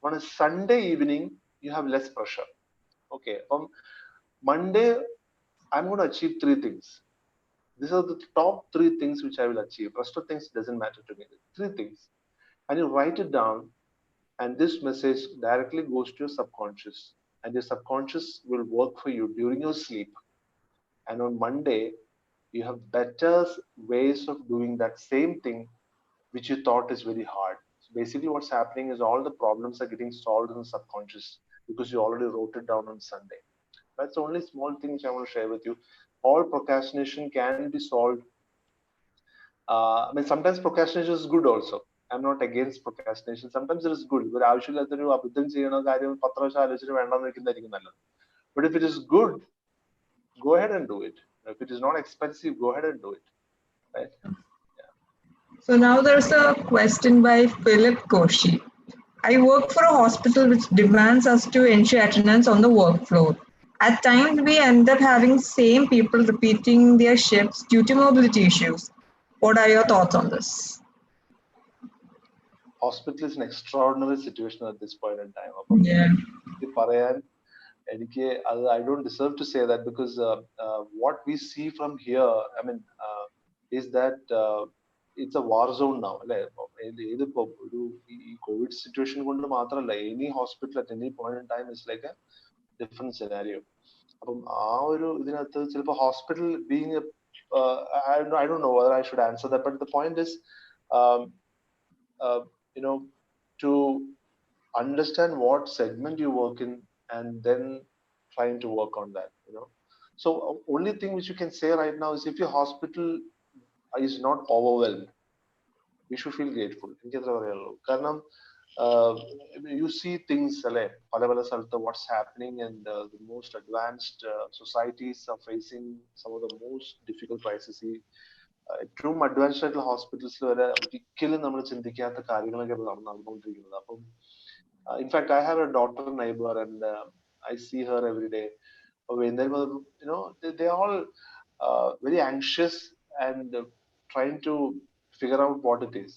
on a Sunday evening, you have less pressure. Okay, on Monday, I'm going to achieve 3 things. These are the top 3 things which I will achieve. Rest of things doesn't matter to me. 3 things. And you write it down, and this message directly goes to your subconscious. And your subconscious will work for you during your sleep. And on Monday, you have better ways of doing that same thing which you thought is very hard. So basically what's happening is all the problems are getting solved in the subconscious because you already wrote it down on Sunday. That's the only small thing which I want to share with you. All procrastination can be solved. I mean, sometimes procrastination is good also. I'm not against procrastination. Sometimes it is good. But if it is good, go ahead and do it. If it is not expensive, go ahead and do it. Right?
So now there's a question by Philip Koshi. I work for a hospital which demands us to ensure attendance on the work floor. At times, we end up having same people repeating their shifts due to mobility issues. What are your thoughts on this?
Hospital is an extraordinary situation at this point in time.
Yeah.
I don't deserve to say that, because what we see from here, I mean, is that it's a war zone now. COVID situation, any hospital at any point in time is like a different scenario. Hospital being a, I don't know whether I should answer that, but the point is, to understand what segment you work in and then trying to work on that. So only thing which you can say right now is, if your hospital is not overwhelmed, you should feel grateful. You see things, what's happening, and the most advanced societies are facing some of the most difficult crises. ഏറ്റവും advanced ആയിട്ടുള്ള ഹോസ്പിറ്റൽസിൽ വരെ ഒരിക്കലും നമ്മൾ ചിന്തിക്കാത്ത കാര്യങ്ങളൊക്കെ നടന്നുകൊണ്ടിരിക്കുന്നത്. അപ്പം in fact I have a daughter neighbour, and I see her every day. they all very anxious and trying to figure out what it is.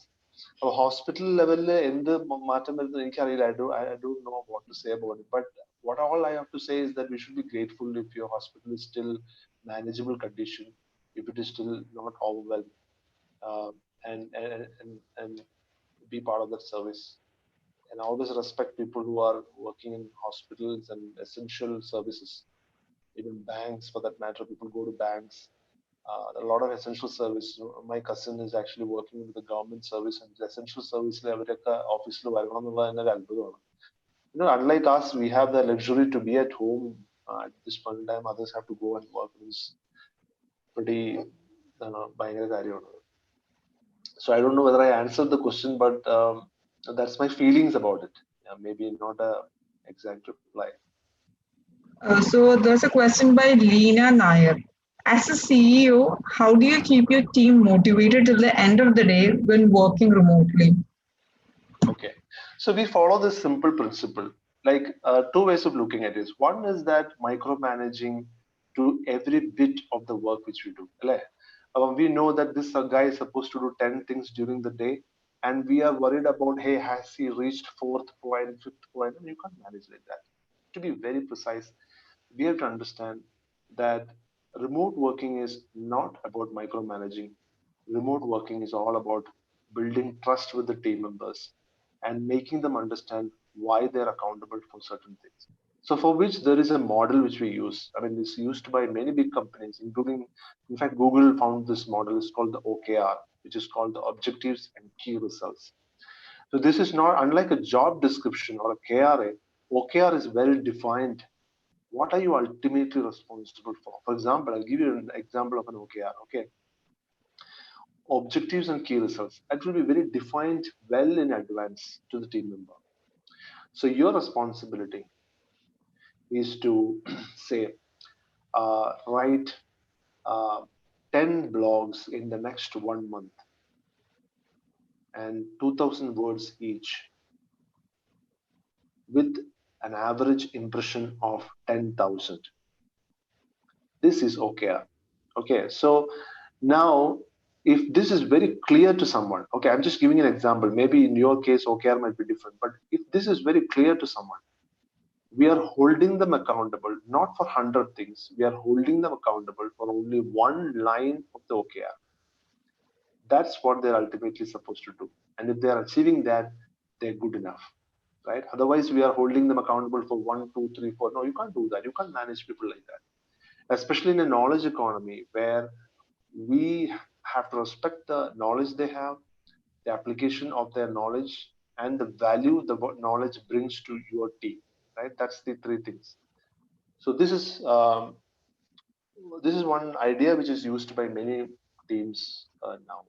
അപ്പോൾ ഹോസ്പിറ്റൽ ലെവലിൽ എന്ത് മാറ്റം വരുന്നത് എനിക്കറിയില്ല. I don't know what to say about it, but what all I have to say is that we should be grateful if your hospital is still manageable condition, if it is still not overwhelmed, and be part of that service. And always respect people who are working in hospitals and essential services, even banks for that matter. People go to banks, a lot of essential service. My cousin is actually working with the government service, and essential service office unlike us, we have the luxury to be at home at this point in time. Others have to go and work. It's pretty so I don't know whether I answered the question, but that's my feelings about it. Maybe not a exact reply.
So there's a question by Leena Nair. As a CEO, how do you keep your team motivated till the end of the day when working remotely?
Okay, so we follow this simple principle, like 2 ways of looking at it. One is that micromanaging to every bit of the work which we do. We know that this guy is supposed to do 10 things during the day, and we are worried about, hey, has he reached 4th point, 5th point? You can't manage like that. To be very precise, we have to understand that remote working is not about micromanaging. Remote working is all about building trust with the team members and making them understand why they're accountable for certain things. So for which there is a model which we use. I mean, it's used by many big companies, including, in fact, Google found this model is called the OKR, which is called the objectives and key results. So this is not unlike a job description or a KRA. OKR is well defined. What are you ultimately responsible for? For example, I'll give you an example of an OKR. Okay, objectives and key results. That will be very defined well in advance to the team member. So your responsibility is to say, write 10 blogs in the next 1 month and 2000 words each with an average impression of 10,000. This is OKR. Okay, so now if this is very clear to someone, okay, I'm just giving an example. Maybe in your case, OKR might be different, but if this is very clear to someone, we are holding them accountable, not for 100 things. We are holding them accountable for only one line of the OKR. That's what they're ultimately supposed to do. And if they're achieving that, they're good enough, right? Otherwise, we are holding them accountable for 1, 2, 3, 4. No, you can't do that. You can't manage people like that, especially in a knowledge economy where we have to respect the knowledge they have, the application of their knowledge, and the value the knowledge brings to your team, right? That's the three things. So this is one idea which is used by many teams now.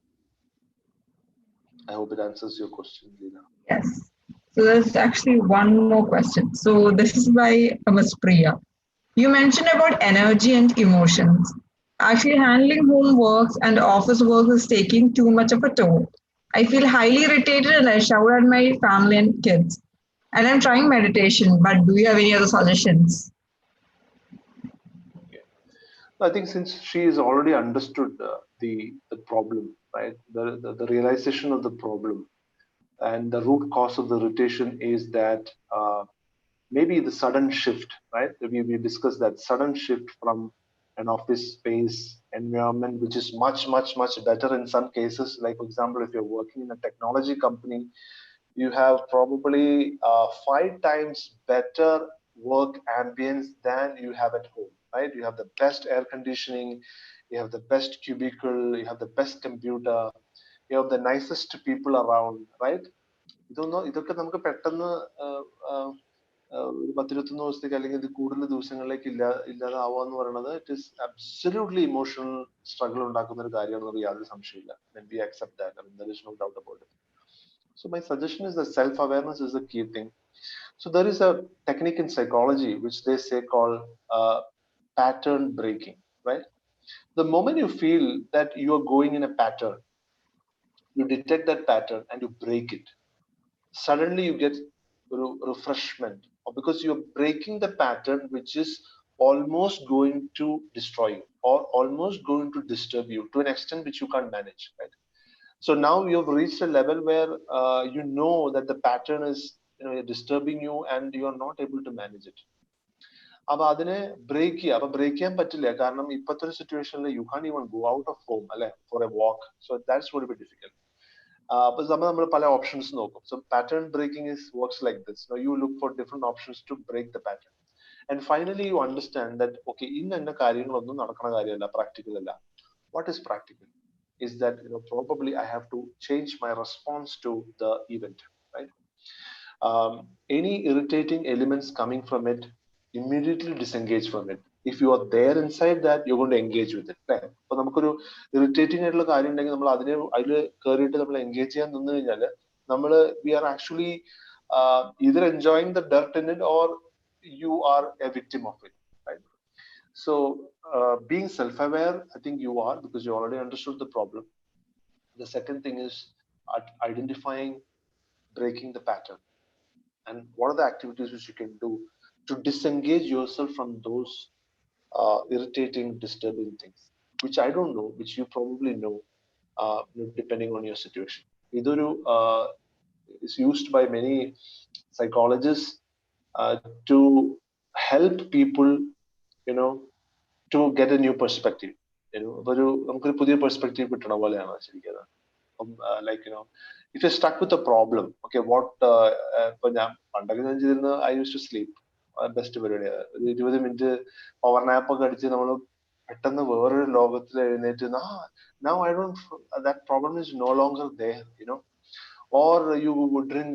I hope it answers your question, Lina.
Yes. So there's actually one more question. So this is by Ms. Priya. You mentioned about energy and emotions. Actually, handling homeworks and office work is taking too much of a toll. I feel highly irritated and I shout at my family and kids. And I'm trying meditation, but do you have any other suggestions?
Okay. I think since she has already understood the problem, right? The realization of the problem and the root cause of the irritation is that maybe the sudden shift, right? We discussed that sudden shift from an office space environment, which is much, much, much better in some cases. Like, for example, if you're working in a technology company, you have probably 5 times better work ambience than you have at home, right? You have the best air conditioning, you have the best cubicle, you have the best computer, you have the nicest people around, right? ഇതൊക്കെ നമുക്ക് പെട്ടെന്ന് ഒരു 10-21 ദിവസത്തേക്ക് അല്ലെങ്കിൽ ഇത് കൂടുതൽ ദിവസങ്ങളിലേക്ക് ഇല്ലാതാവുക എന്ന് പറയുന്നത് it is absolutely emotional struggle ഉണ്ടാക്കുന്ന ഒരു കാര്യമാണെന്ന് യാതൊരു സംശയമില്ല. We accept that. I mean, there is no doubt about it. So my suggestion is that self-awareness is the key thing. So there is a technique in psychology which they say called pattern breaking, right? The moment you feel that you are going in a pattern, you detect that pattern and you break it. Suddenly you get refreshment, or because you're breaking the pattern which is almost going to destroy you or almost going to disturb you to an extent which you can't manage, right? So now you've reached a level where you know that the pattern is disturbing you and you are not able to manage it. അപ്പൊ അതിനെ break ചെയ്യുക. അപ്പൊ break ചെയ്യാൻ പറ്റില്ല, കാരണം ഇപ്പോഴത്തെ ഒരു സിറ്റുവേഷനിൽ you can even go out of home അല്ലെ for a walk. So that's would be difficult. അപ്പൊ നമ്മൾ പല ഓപ്ഷൻസ് നോക്കും. So pattern breaking is works like this. You look for different options to break the pattern. And finally you understand that okay, ഇന്ന കാര്യങ്ങളൊന്നും നടക്കുന്ന കാര്യമല്ല, practical അല്ല. What is practical is that probably I have to change my response to the event, right? Any irritating elements coming from it, immediately disengage from it. If you are there inside that, you're going to engage with it. അപ്പൊ നമുക്കൊരു irritating ആയിട്ടുള്ള കാര്യം ഉണ്ടെങ്കിൽ നമ്മൾ അതിൽ കയറിയിട്ട് നമ്മൾ engage ചെയ്യാൻ നിന്ന് കഴിഞ്ഞാൽ നമ്മള് we are actually either enjoying the dirt in it or you are a victim of it, right? So being self-aware, I think you are, because you already understood the problem. The second thing is identifying, breaking the pattern, and what are the activities which you can do to disengage yourself from those irritating, disturbing things, which I don't know, which you probably know, depending on your situation. Idoru is used by many psychologists to help people, to get a new perspective. നമുക്കൊരു പുതിയ perspective കിട്ടണ പോലെയാണ് ശരിക്കും. Like, if you're stuck with a problem, okay, what ഇപ്പൊ ഞാൻ പണ്ടൊക്കെ ഞാൻ ചെയ്തിരുന്നത്, I used to sleep, best പരിപാടിയാണ്. 20 മിനിറ്റ് പവർ നാപ്പ് ഒക്കെ അടിച്ച് നമ്മൾ പെട്ടെന്ന് വേറൊരു ലോകത്തിൽ എഴുന്നേറ്റ് now I don't, that problem is no longer there, or you drink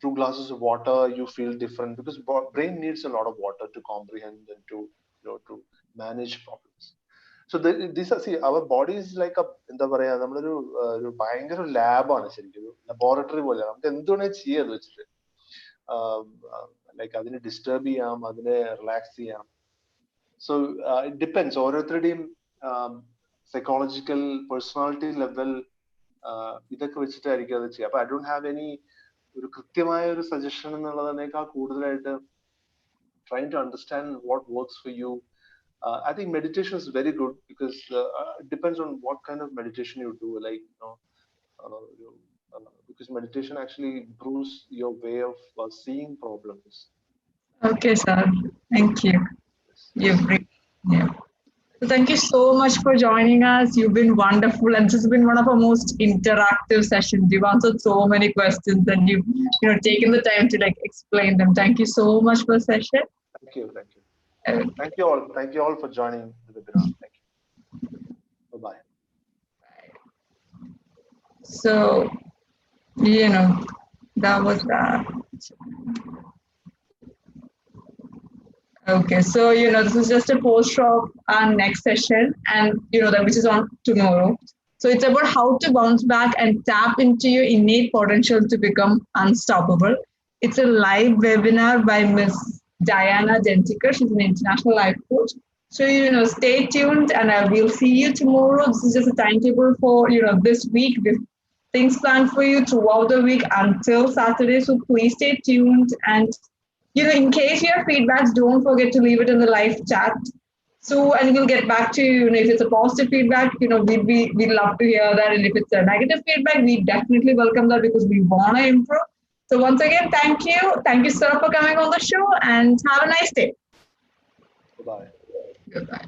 2 glasses of water, you feel different, because brain needs a lot of water to comprehend and to manage problems. So these are, see, our body is like a, എന്താ പറയാ, നമ്മളൊരു ഭയങ്കര ലാബാണ് ശരിക്കും, laboratory പോലെയാണ്. നമുക്ക് എന്തുവേണേ ചെയ്യാന്ന് വെച്ചിട്ട്, like അതിനെ ഡിസ്റ്റർബ് ചെയ്യാം, അതിനെ റിലാക്സ് ചെയ്യാം. സോ ഇറ്റ് ഡിപ്പെൻസ്, ഓരോരുത്തരുടെയും സൈക്കോളജിക്കൽ പേഴ്സണാലിറ്റി ലെവൽ ഇതൊക്കെ വെച്ചിട്ടായിരിക്കും അത് ചെയ്യുക. അപ്പൊ ഐ ഡോണ്ട് ഹാവ് എനി ഒരു കൃത്യമായ ഒരു സജഷൻ എന്നുള്ളതിനേക്കാൾ കൂടുതലായിട്ട് trying to understand what works for you. I think meditation is very good because it depends on what kind of meditation you do, like because meditation actually improves your way of seeing problems.
Okay, sir. Thank you. You've yeah. So thank you so much for joining us. You've been wonderful, and this has been one of our most interactive sessions. You've answered so many questions, and you've taken the time to explain them. Thank you so much for the session.
Thank you. Thank you all for joining the webinar. Thank you. Bye.
So, that was that. Okay, so this is just a poster of our next session, and that which is on tomorrow. So it's about how to bounce back and tap into your innate potential to become unstoppable. It's a live webinar by Miss Diana Dentiker. She's an international life coach. So stay tuned, and we'll see you tomorrow. This is just a timetable for this week. With things planned for you throughout the week until Saturday. So please stay tuned, and in case you have feedbacks, don't forget to leave it in the live chat. So, and we'll get back to you. If it's a positive feedback, we'd love to hear that. And if it's a negative feedback, we definitely welcome that because we want to improve. So once again, thank you. Thank you, sir, for coming on the show, and have a nice day.
Bye.
Goodbye.